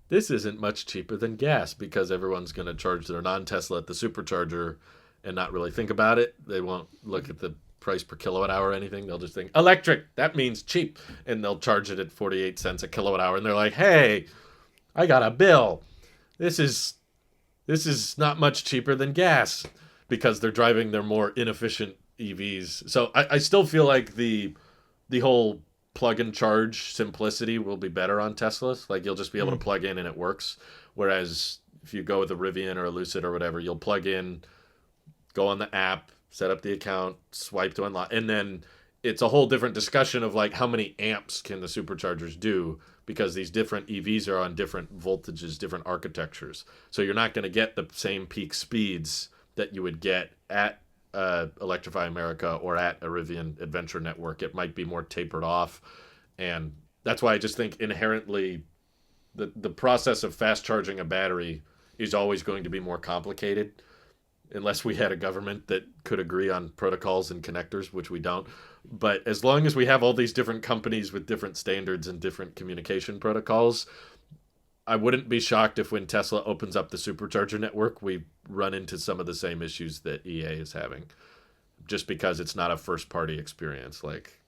this isn't much cheaper than gas because everyone's going to charge their non-Tesla at the supercharger and not really think about it. They won't look at the price per kilowatt hour or anything. They'll just think electric, that means cheap, and they'll charge it at 48 cents a kilowatt hour, and they're like, hey, I got a bill. This is not much cheaper than gas because they're driving their more inefficient EVs. So I still feel like the whole plug and charge simplicity will be better on Teslas. Like you'll just be able to plug in and it works. Whereas if you go with a Rivian or a Lucid or whatever, you'll plug in, go on the app, set up the account, swipe to unlock, and then it's a whole different discussion of like how many amps can the superchargers do, because these different EVs are on different voltages, different architectures. So you're not going to get the same peak speeds that you would get at Electrify America or at a Rivian Adventure Network. It might be more tapered off, and that's why I just think inherently the process of fast charging a battery is always going to be more complicated unless we had a government that could agree on protocols and connectors, which we don't. But as long as we have all these different companies with different standards and different communication protocols, I wouldn't be shocked if when Tesla opens up the supercharger network, we run into some of the same issues that EA is having, just because it's not a first-party experience. Like,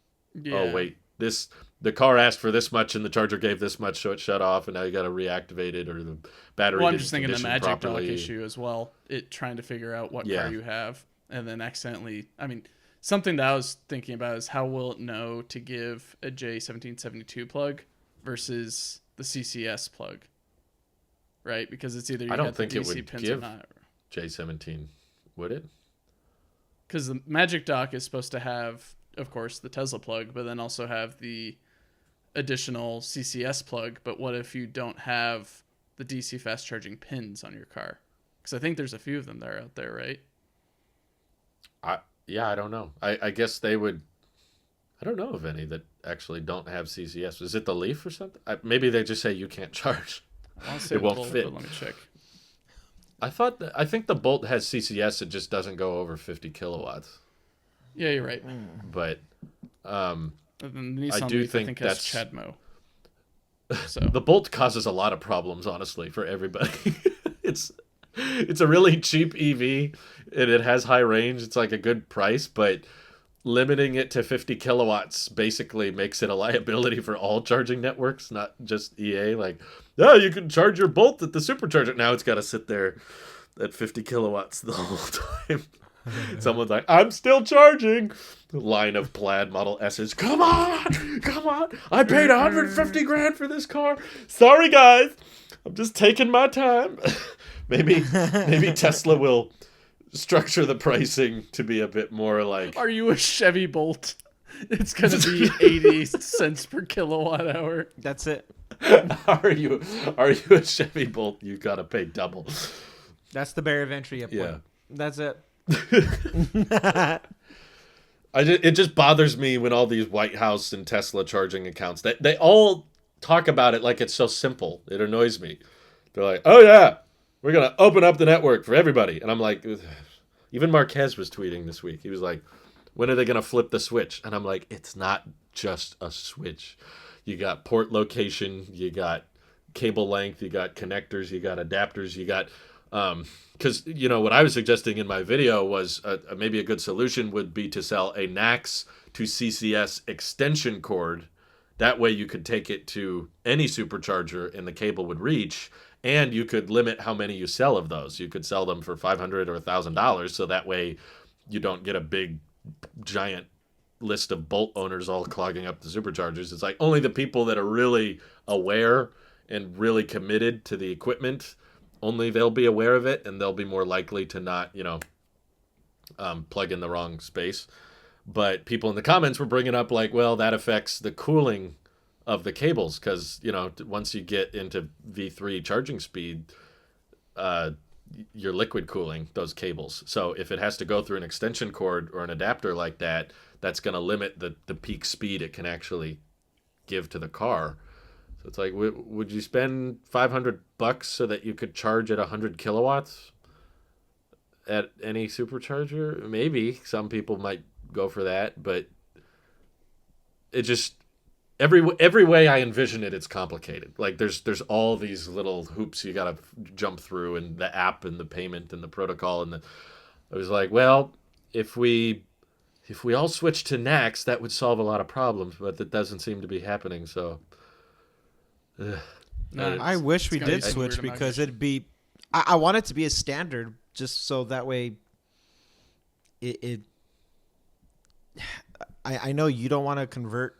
oh, wait, the car asked for this much and the charger gave this much, so it shut off, and now you got to reactivate it, or the battery Well, I'm didn't just thinking the condition Magic Dock properly. issue as well. It trying to figure out what car you have and then accidentally... I mean, something that I was thinking about is how will it know to give a J1772 plug versus the CCS plug, right? Because it's either you I don't got think the it DC would pins or give not. J17, would it? Because the Magic Dock is supposed to have, of course, the Tesla plug, but then also have the additional CCS plug. But what if you don't have the DC fast charging pins on your car? Because I think there's a few of them that are out there, right? I don't know. I guess they would. I don't know of any that actually don't have CCS. Is it the Leaf or something? Maybe they just say you can't charge. It won't Bolt, fit. But let me check. I think the Bolt has CCS. It just doesn't go over 50 kilowatts. Yeah, you're right. But And then the Nissan I do Leaf, I think has that's CHAdeMO. So the Bolt causes a lot of problems, honestly, for everybody. It's a really cheap EV, and it has high range. It's like a good price, but limiting it to 50 kilowatts basically makes it a liability for all charging networks, not just EA. Like, oh, you can charge your Bolt at the supercharger. Now it's got to sit there at 50 kilowatts the whole time. Someone's like, I'm still charging. Line of plaid Model S's. Come on. I paid 150 grand for this car. Sorry, guys. I'm just taking my time. Maybe Tesla will structure the pricing to be a bit more like... Are you a Chevy Bolt? It's going to be 80 cents per kilowatt hour. That's it. Are you a Chevy Bolt? You got to pay double. That's the barrier of entry. Yeah. That's it. It just bothers me when all these White House and Tesla charging accounts, they all talk about it like it's so simple. It annoys me. They're like, oh yeah, we're going to open up the network for everybody. And I'm like, Even Marquez was tweeting this week. He was like, when are they going to flip the switch? And I'm like, it's not just a switch. You got port location, you got cable length, you got connectors, you got adapters, you got... Because, what I was suggesting in my video was maybe a good solution would be to sell a NAX to CCS extension cord. That way you could take it to any supercharger and the cable would reach, and you could limit how many you sell of those. You could sell them for $500 or $1,000, so that way you don't get a big, giant list of Bolt owners all clogging up the superchargers. It's like only the people that are really aware and really committed to the equipment, only they'll be aware of it, and they'll be more likely to not, plug in the wrong space. But people in the comments were bringing up like, well, that affects the cooling of the cables because, once you get into V3 charging speed, you're liquid cooling those cables. So if it has to go through an extension cord or an adapter like that, that's going to limit the peak speed it can actually give to the car. So it's like, would you spend $500 so that you could charge at 100 kilowatts at any supercharger? Maybe some people might go for that, but it just every way I envision it, it's complicated. Like there's all these little hoops you gotta jump through, and the app and the payment and the protocol, and I was like, well, if we all switch to NAX, that would solve a lot of problems, but that doesn't seem to be happening. So I wish we did switch because it'd be I want it to be a standard just so that way I know you don't want to convert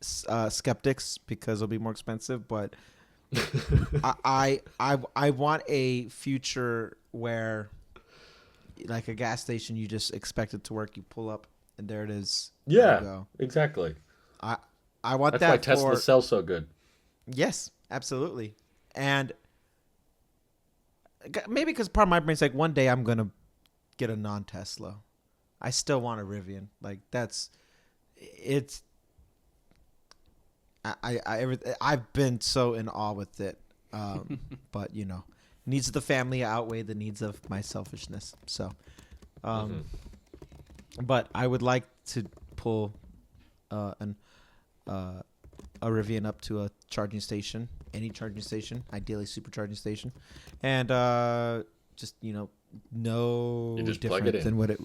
skeptics because it'll be more expensive, but I want a future where, like a gas station, you just expect it to work. You pull up and there it is. Yeah, exactly. I want That's that. why Tesla sells so good. Yes, absolutely. And maybe because part of my brain's like, one day I'm gonna get a non-Tesla. I still want a Rivian. Like I've been so in awe with it. But needs of the family outweigh the needs of my selfishness. So, but I would like to pull a Rivian up to a charging station, any charging station, ideally supercharging station, and just no just different plug it in. than what it.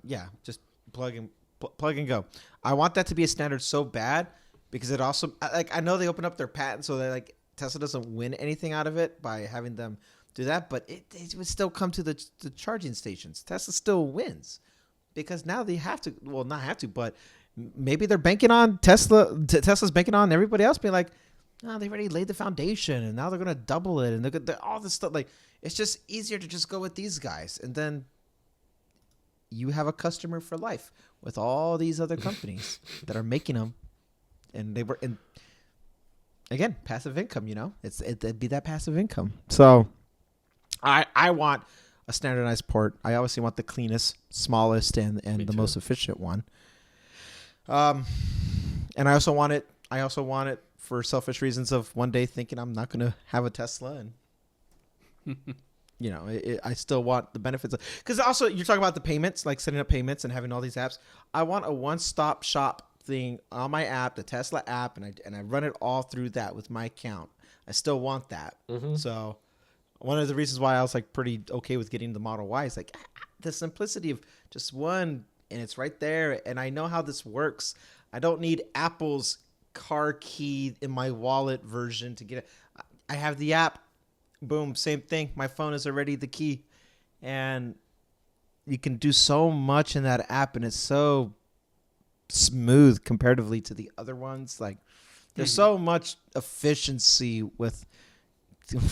Yeah, just plug and go. I want that to be a standard so bad because it also I know they open up their patent so that like Tesla doesn't win anything out of it by having them do that, but it would still come to the charging stations. Tesla still wins because now they have to. Well, not have to, but maybe they're banking on Tesla. Tesla's banking on everybody else being like, no, they already laid the foundation and now they're gonna double it and they're all this stuff. Like it's just easier to just go with these guys and then. You have a customer for life with all these other companies that are making them, and they were in. Again, passive income. It'd be that passive income. So, I want a standardized port. I obviously want the cleanest, smallest, and the most efficient one. And I also want it. For selfish reasons of one day thinking I'm not going to have a Tesla and. I still want the benefits because also you're talking about the payments, like setting up payments and having all these apps. I want a one-stop shop thing on my app, the Tesla app, and I run it all through that with my account. I still want that. Mm-hmm. So one of the reasons why I was like pretty okay with getting the Model Y is like the simplicity of just one, and it's right there, and I know how this works. I don't need Apple's car key in my wallet version to get it. I have the app. Boom, same thing. My phone is already the key. And you can do so much in that app, and it's so smooth comparatively to the other ones. Like, there's so much efficiency with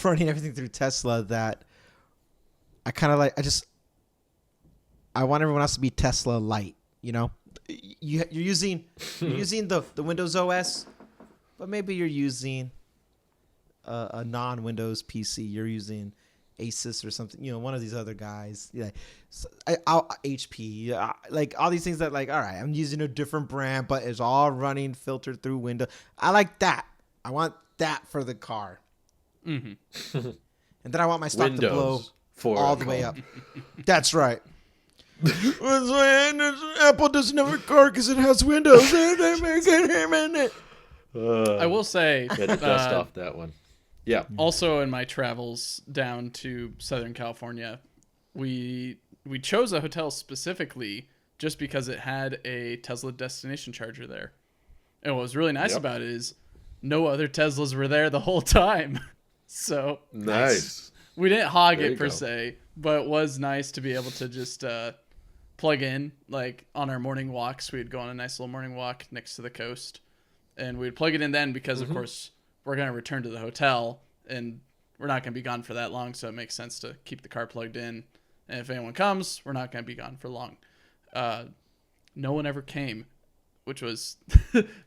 running everything through Tesla that I kind of like. I want everyone else to be Tesla light. You're using the Windows OS, but maybe you're using a non-Windows PC. You're using Asus or something, one of these other guys. Yeah, so HP, like all these things that like, all right, I'm using a different brand, but it's all running filtered through Windows. I like that. I want that for the car. Mm-hmm. And then I want my stock to blow all the way up. That's right. Apple doesn't have a car because it has windows. I will say, had to dust off that one. Yeah. Also, in my travels down to Southern California, we chose a hotel specifically just because it had a Tesla destination charger there. And what was really nice about it is no other Teslas were there the whole time. So nice. We didn't hog it per se, but it was nice to be able to just plug in, like on our morning walks. We'd go on a nice little morning walk next to the coast, and we'd plug it in then because, of course, we're going to return to the hotel, and we're not going to be gone for that long, so it makes sense to keep the car plugged in. And if anyone comes, we're not going to be gone for long. No one ever came, which was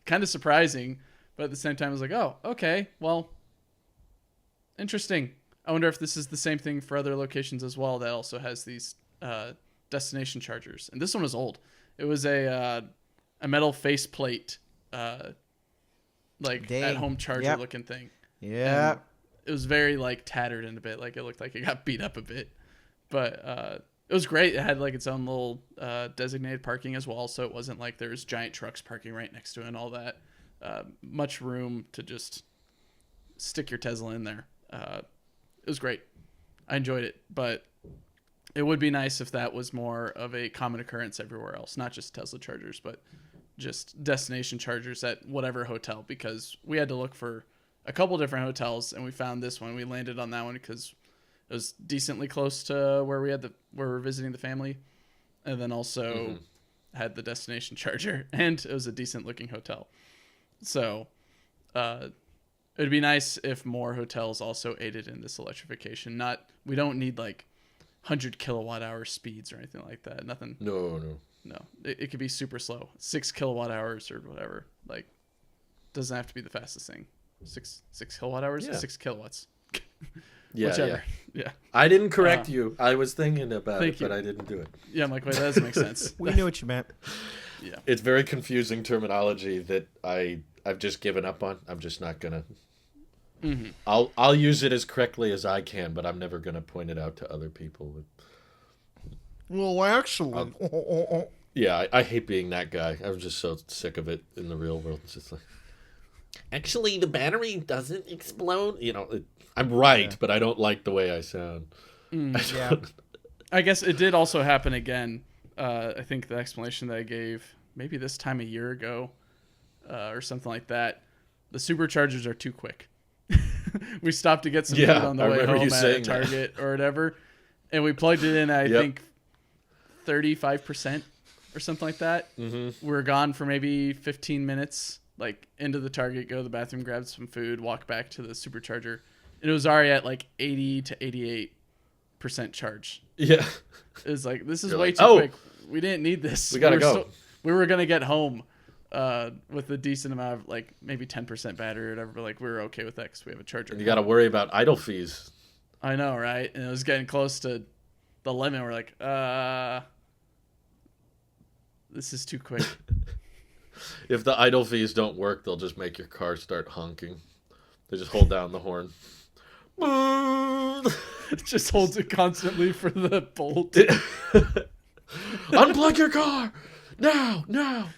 kind of surprising, but at the same time, I was like, oh, okay, well, interesting. I wonder if this is the same thing for other locations as well that also has these destination chargers. And this one was old. It was a metal faceplate, like at-home charger looking thing. Yeah. And it was very like tattered in a bit. Like it looked like it got beat up a bit. But it was great. It had like its own little designated parking as well. So it wasn't like there's giant trucks parking right next to it and all that. Much room to just stick your Tesla in there. It was great. I enjoyed it, but it would be nice if that was more of a common occurrence everywhere else, not just Tesla chargers, but just destination chargers at whatever hotel, because we had to look for a couple different hotels and we found this one. We landed on that one because it was decently close to where we were visiting the family, and then also had the destination charger, and it was a decent looking hotel. So, it'd be nice if more hotels also aided in this electrification. We don't need like 100 kilowatt hour speeds or anything like that. Nothing. No. It could be super slow, 6 kilowatt hours or whatever. Like, doesn't have to be the fastest thing. 6 kilowatt hours, 6 kilowatts. Whichever. Yeah. I didn't correct you. I was thinking about it, you. but I didn't do it. Yeah, I'm like, wait, that doesn't make sense. We knew what you meant. Yeah. It's very confusing terminology that I've just given up on. I'm just not gonna. I'll use it as correctly as I can, but I'm never gonna point it out to other people. Well, actually, yeah, I hate being that guy. I'm just so sick of it in the real world. It's just like, actually, the battery doesn't explode. I'm right, but I don't like the way I sound. I guess it did also happen again. I think the explanation that I gave maybe this time a year ago or something like that. The superchargers are too quick. We stopped to get some food on the way home at Target or whatever, and we plugged it in at, I think 35% or something like that. We were gone for maybe 15 minutes, like into the Target, go to the bathroom, grab some food, walk back to the supercharger, and it was already at like 80 to 88% charge. Yeah. It was like, this is way too quick. We didn't need this. We gotta go. We were gonna get home with a decent amount of like maybe 10% battery or whatever, but like we were okay with that because we have a charger. And you got to worry about idle fees. I know, right? And it was getting close to the limit. We're like, this is too quick. If the idle fees don't work, they'll just make your car start honking. They just hold down the horn. It just holds it constantly for the bolt. Unplug your car now.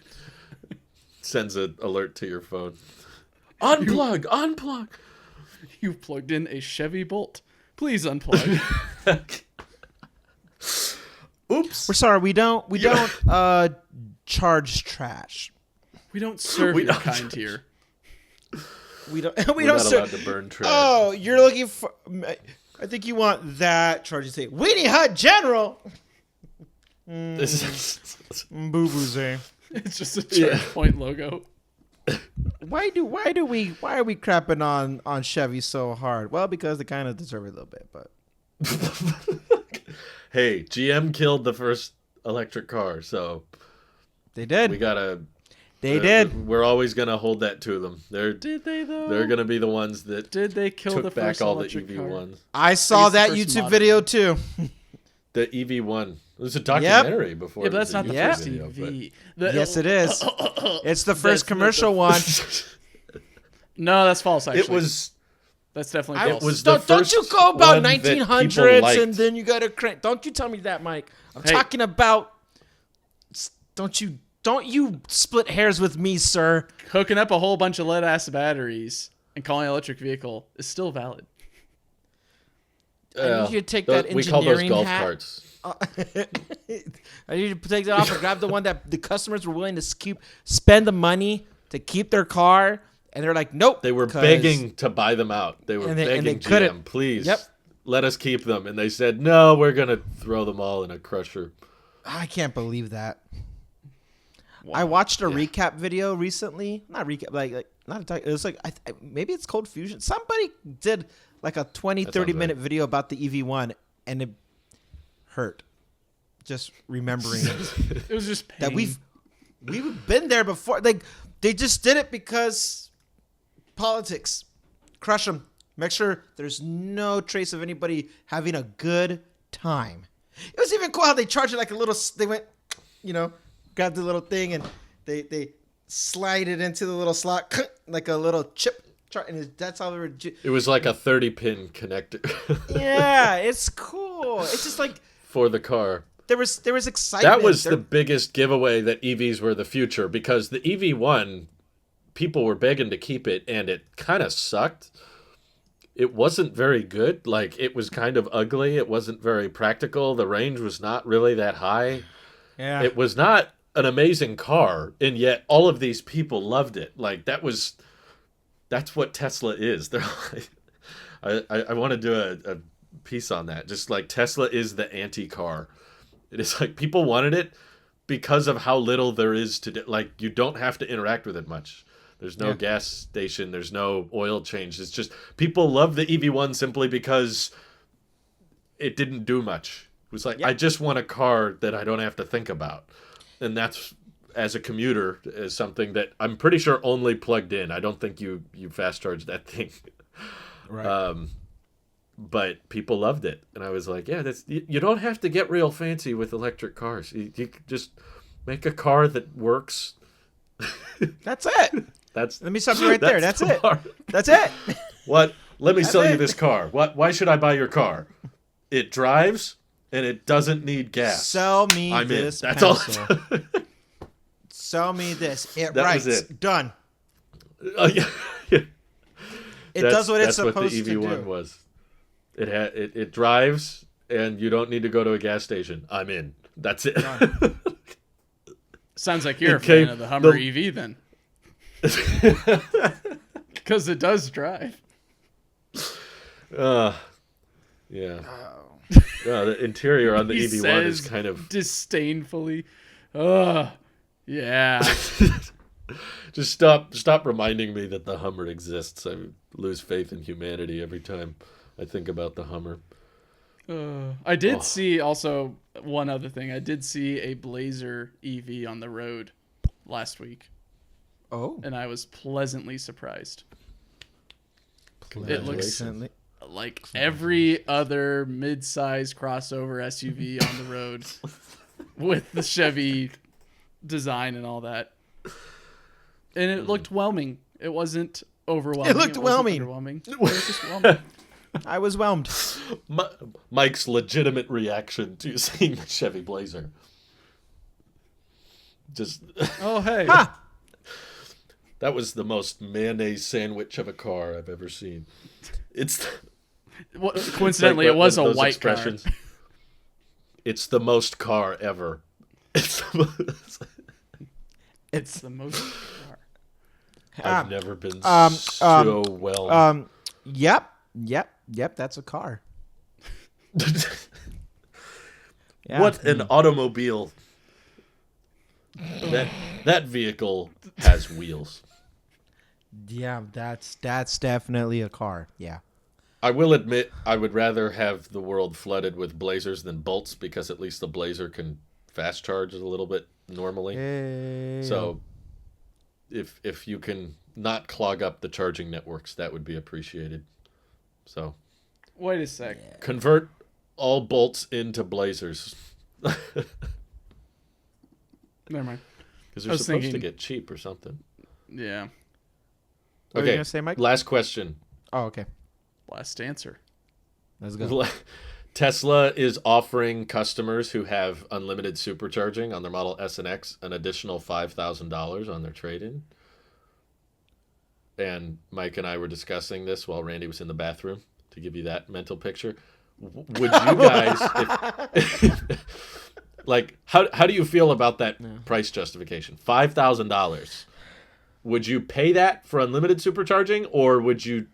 Sends an alert to your phone. Unplug. You've plugged in a Chevy Bolt. Please unplug. Oops. We're sorry. We don't charge trash. We don't serve your kind here. We don't. We're not allowed to burn trash. Oh, you're looking for. I think you want that charge. You say Weenie Hut General. This is Boo boos, eh? It's just a charge point logo. Why are we crapping on Chevy so hard? Well, because they kind of deserve it a little bit, but. Hey, GM killed the first electric car, so they did. We gotta. They did. We're always gonna hold that to them. Did they though? They're gonna be the ones that did they kill the first back all the electric EV car? ones. I saw that YouTube video too. The EV1. It was a documentary before. Yeah, but that's not the first video, EV. Yes, it is. It's the first commercial one. No, that's false. Actually, That's definitely false. It was don't you go about 1900s and then then you got to crank. Don't you tell me that, Mike. I'm talking about. Don't you split hairs with me, sir. Hooking up a whole bunch of lead acid batteries and calling it an electric vehicle is still valid. I need you to take that engineering we call those golf hat. carts. I need you to take that off and grab the one that the customers were willing to spend the money to keep their car, and they're like, nope. They were begging to buy them out. They were begging GM, please, let us keep them. And they said, no, we're going to throw them all in a crusher. I can't believe that. Wow. I watched a recap video recently. Not recap, it was like, maybe it's Cold Fusion. Somebody did like a 20, 30-minute video about the EV1, and it hurt. Just remembering it was just pain. That we've been there before. Like, they just did it because politics. Crush them. Make sure there's no trace of anybody having a good time. It was even cool how they charged it like a little. They went, grabbed the little thing and they slide it into the little slot like a little chip. And that's how they were. It was like a 30-pin connector. Yeah, it's cool. It's just like for the car. There was excitement. That was the biggest giveaway that EVs were the future, because the EV1, people were begging to keep it, and it kind of sucked. It wasn't very good. Like, it was kind of ugly. It wasn't very practical. The range was not really that high. Yeah. It was not an amazing car, and yet all of these people loved it. Like, that's what Tesla is. They're like, I want to do a piece on that. Just like Tesla is the anti-car. It is like people wanted it because of how little there is to do. Like, you don't have to interact with it much. There's no gas station. There's no oil change. It's just people love the EV1 simply because it didn't do much. It was like, I just want a car that I don't have to think about. And that's, as a commuter, is something that I'm pretty sure only plugged in. I don't think you fast charge that thing. Right. But people loved it, and I was like, "Yeah, you don't have to get real fancy with electric cars. You could just make a car that works." That's it. Let me stop you right there. That's it. That's it. What? Let me sell you this car. What? Why should I buy your car? It drives and it doesn't need gas. Sell me this. That's pencil. all. Sell me this. It that writes. Was it. Done. Yeah. It does what it's supposed to do. That's what the EV1 was. It drives, and you don't need to go to a gas station. I'm in. That's it. Sounds like you're a fan of the Hummer EV then. Because it does drive. Yeah. The interior on the EV1 is kind of disdainfully. Yeah. Just stop reminding me that the Hummer exists. I lose faith in humanity every time I think about the Hummer. I did see also one other thing. I did see a Blazer EV on the road last week. Oh. And I was pleasantly surprised. It looks like every other mid-size crossover SUV on the road with the Chevy design and all that. And it looked whelming. It wasn't overwhelming. It looked whelming. It was just whelming. I was whelmed. Mike's legitimate reaction to seeing the Chevy Blazer. Just oh hey, that was the most mayonnaise sandwich of a car I've ever seen. It's coincidentally it was a white car. It's the most car ever. It's the most car. I've never been so well. Yep, that's a car. What an automobile. That vehicle has wheels. Yeah, that's definitely a car. Yeah. I will admit I would rather have the world flooded with Blazers than Bolts, because at least the Blazer can fast charge a little bit normally. So if you can not clog up the charging networks, that would be appreciated. So wait a sec. Convert all Bolts into Blazers. Never mind. Because they're supposed to get cheap or something. Yeah. What were you gonna say, Mike? Last question. Oh, okay. Last answer. Let's go. Tesla is offering customers who have unlimited supercharging on their Model S and X an additional $5,000 on their trade-in. And Mike and I were discussing this while Randy was in the bathroom to give you that mental picture. Would you guys, like, how do you feel about that price justification? $5,000. Would you pay that for unlimited supercharging, or would you,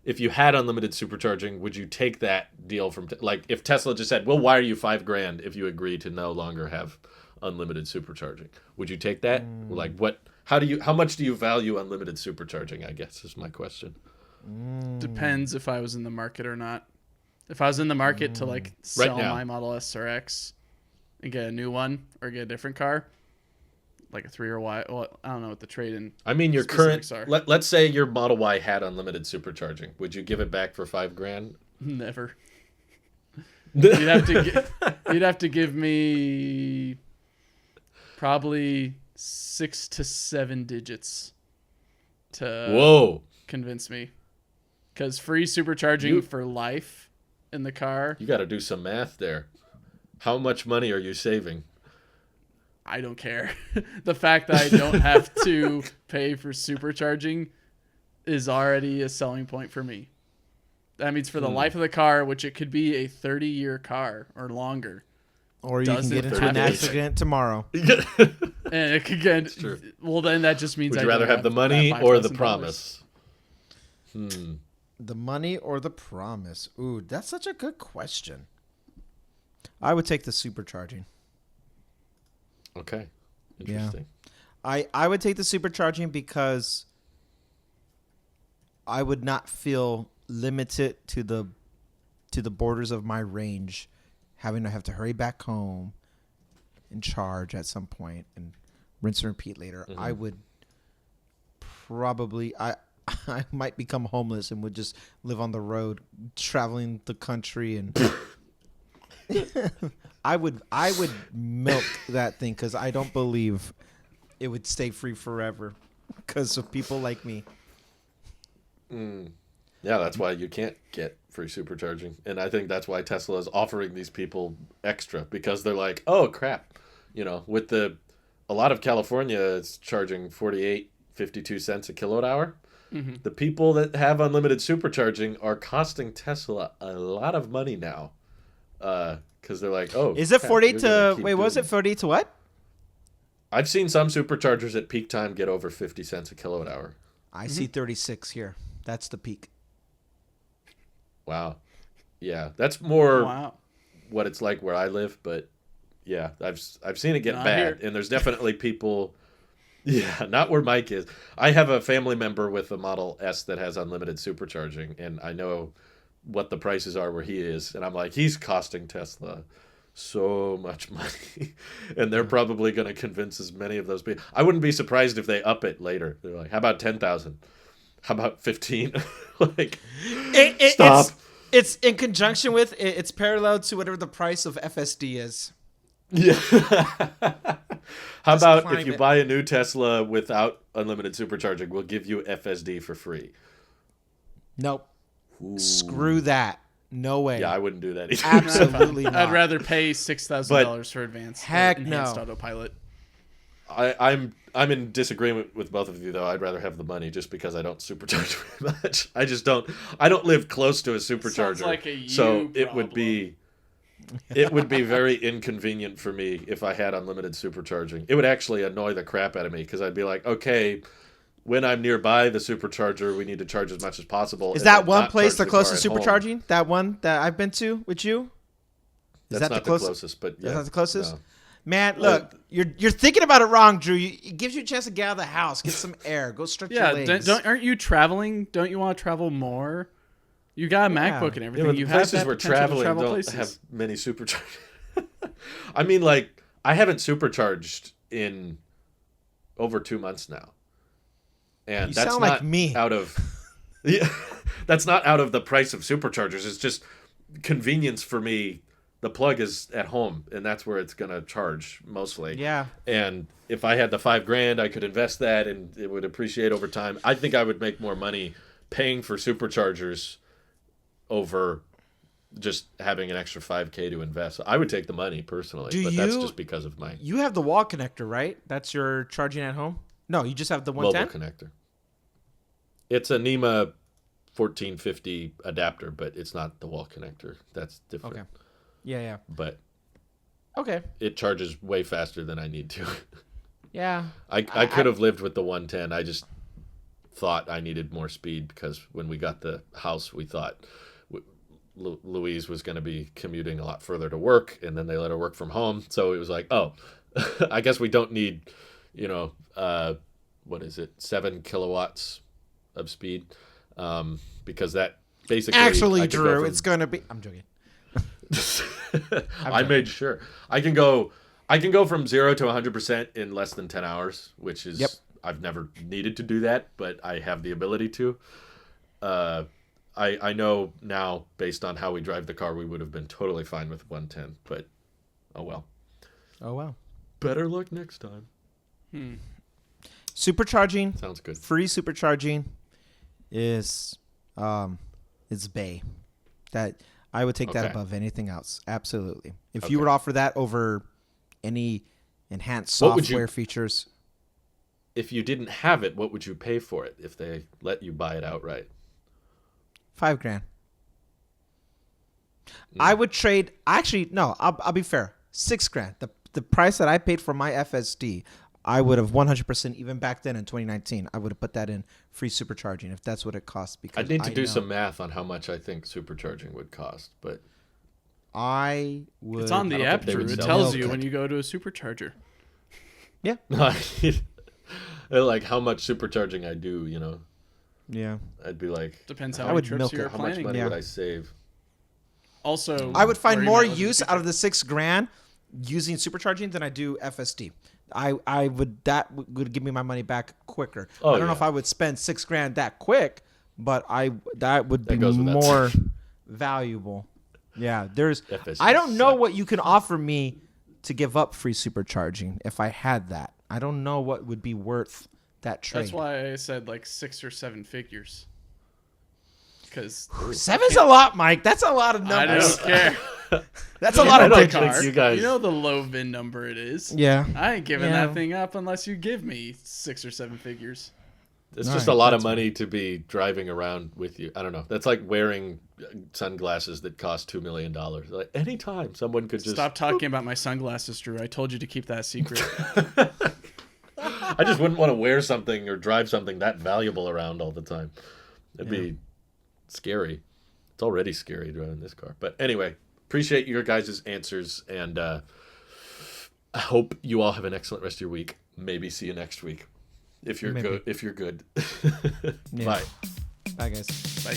if you had unlimited supercharging, would you take that deal from, like, if Tesla just said, we'll wire you $5,000 if you agree to no longer have unlimited supercharging? Would you take that? Like, what? How much do you value unlimited supercharging, I guess, is my question. Depends if I was in the market or not. If I was in the market to like sell Right now. my Model S or X and get a new one or get a different car, like a 3 or Y, well, I don't know what the trade-in. I mean, your current, specifics are. let's say your Model Y had unlimited supercharging. Would you give it back for $5,000? Never. You'd have to give me probably 6 to 7 digits to convince me. Because free supercharging for life in the car. You got to do some math there. How much money are you saving? I don't care. The fact that I don't have to pay for supercharging is already a selling point for me. That means for the life of the car, which it could be a 30-year car or longer. Or you can get into an accident tomorrow. And it could get, well, then that just means Would you rather have the money or the promise? The money or the promise? Ooh, that's such a good question. I would take the supercharging. Okay. Interesting. Yeah. I would take the supercharging because I would not feel limited to the borders of my range, having to have to hurry back home and charge at some point and rinse and repeat later. I would probably I might become homeless and would just live on the road, traveling the country, and I would milk that thing because I don't believe it would stay free forever because of people like me. Yeah, that's why you can't get free supercharging, and I think that's why Tesla is offering these people extra, because they're like, oh crap, with a lot of California, it's charging 52 cents a kilowatt hour. The people that have unlimited supercharging are costing Tesla a lot of money now, because they're like, oh, is it 48 to wait? Was it 48 to what? I've seen some superchargers at peak time get over 50 cents a kilowatt hour. I see 36 here. That's the peak. Wow. Yeah, that's more what it's like where I live, but yeah, I've seen it get bad, and there's definitely people. Yeah, not where Mike is. I have a family member with a Model S that has unlimited supercharging, and I know what the prices are where he is, and I'm like, he's costing Tesla so much money, and they're probably going to convince as many of those people. I wouldn't be surprised if they up it later. They're like, how about 10,000? How about 15? Like, stop. It's in conjunction with, it's parallel to whatever the price of FSD is. Yeah. How about if you buy a new Tesla without unlimited supercharging, we'll give you FSD for free? Nope. Screw that. No way. Yeah, I wouldn't do that either. Absolutely not. I'd rather pay $6,000 for enhanced autopilot. I'm in disagreement with both of you, though. I'd rather have the money just because I don't supercharge very much. I don't live close to a supercharger. Sounds like a you so it would be very inconvenient for me if I had unlimited supercharging. It would actually annoy the crap out of me because I'd be like, okay, when I'm nearby the supercharger, we need to charge as much as possible. Is that one place the closest supercharging? That one that I've been to with you? Is that the closest? But yeah, that's not the closest. No. Man, look, you're thinking about it wrong, Drew. It gives you a chance to get out of the house, get some air, go stretch your legs. Aren't you traveling? Don't you want to travel more? You got a MacBook and everything. You have places we're traveling don't have many superchargers. I mean, like, I haven't supercharged in over 2 months now, and that's not like me. Out of that's not out of the price of superchargers. It's just convenience for me. The plug is at home, and that's where it's going to charge mostly. Yeah. And if I had the $5,000, I could invest that, and it would appreciate over time. I think I would make more money paying for superchargers over just having an extra $5,000 to invest. I would take the money personally, that's just because of my... You have the wall connector, right? That's your charging at home? No, you just have the 110? Mobile connector. It's a NEMA 1450 adapter, but it's not the wall connector. That's different. Okay. Yeah. But okay, it charges way faster than I need to. Yeah. I could have lived with the 110. I just thought I needed more speed because when we got the house, we thought Louise was going to be commuting a lot further to work, and then they let her work from home. So it was like, oh, I guess we don't need, 7 kilowatts of speed, because that basically... Actually, Drew, it's going to be... I'm joking. I made sure. I can go from 0 to 100% in less than 10 hours, which is... Yep. I've never needed to do that, but I have the ability to. I know now, based on how we drive the car, we would have been totally fine with 110, but oh well. Oh well. Better luck next time. Supercharging. Sounds good. Free supercharging is Bay. That I would take that above anything else. Absolutely. If you would offer that over any enhanced software features. If you didn't have it, what would you pay for it if they let you buy it outright? $5,000. I would trade. Actually, no. I'll be fair. $6,000. The price that I paid for my FSD, I would have 100%. Even back then in 2019, I would have put that in free supercharging if that's what it costs. Because I'd need to do some math on how much I think supercharging would cost, but I would. It's on the app, Drew. It tells you when you go to a supercharger. Yeah. Like how much supercharging I do, Yeah. I'd be like, depends how many trips you're how planning. much money would I save? Also, I would find more use out of the $6,000 using supercharging than I do FSD. I would would give me my money back quicker. I don't know if I would spend $6,000 that quick, but that would be more valuable. Yeah, FSD I don't know what you can offer me to give up free supercharging if I had that. I don't know what would be worth that trade. That's why I said like 6 or 7 figures. Because 7's a lot, Mike. That's a lot of numbers. I don't care. That's a lot of digits. You know the low VIN number it is. Yeah. I ain't giving that thing up unless you give me 6 or 7 figures. It's just a lot of money to be driving around with you. I don't know. That's like wearing sunglasses that cost $2 million. Like anytime someone could just... Stop talking about my sunglasses, Drew. I told you to keep that secret. I just wouldn't want to wear something or drive something that valuable around all the time. It'd be scary. It's already scary driving this car. But anyway, appreciate your guys' answers, and I hope you all have an excellent rest of your week. Maybe see you next week. If you're good. Bye. Bye, guys. Bye.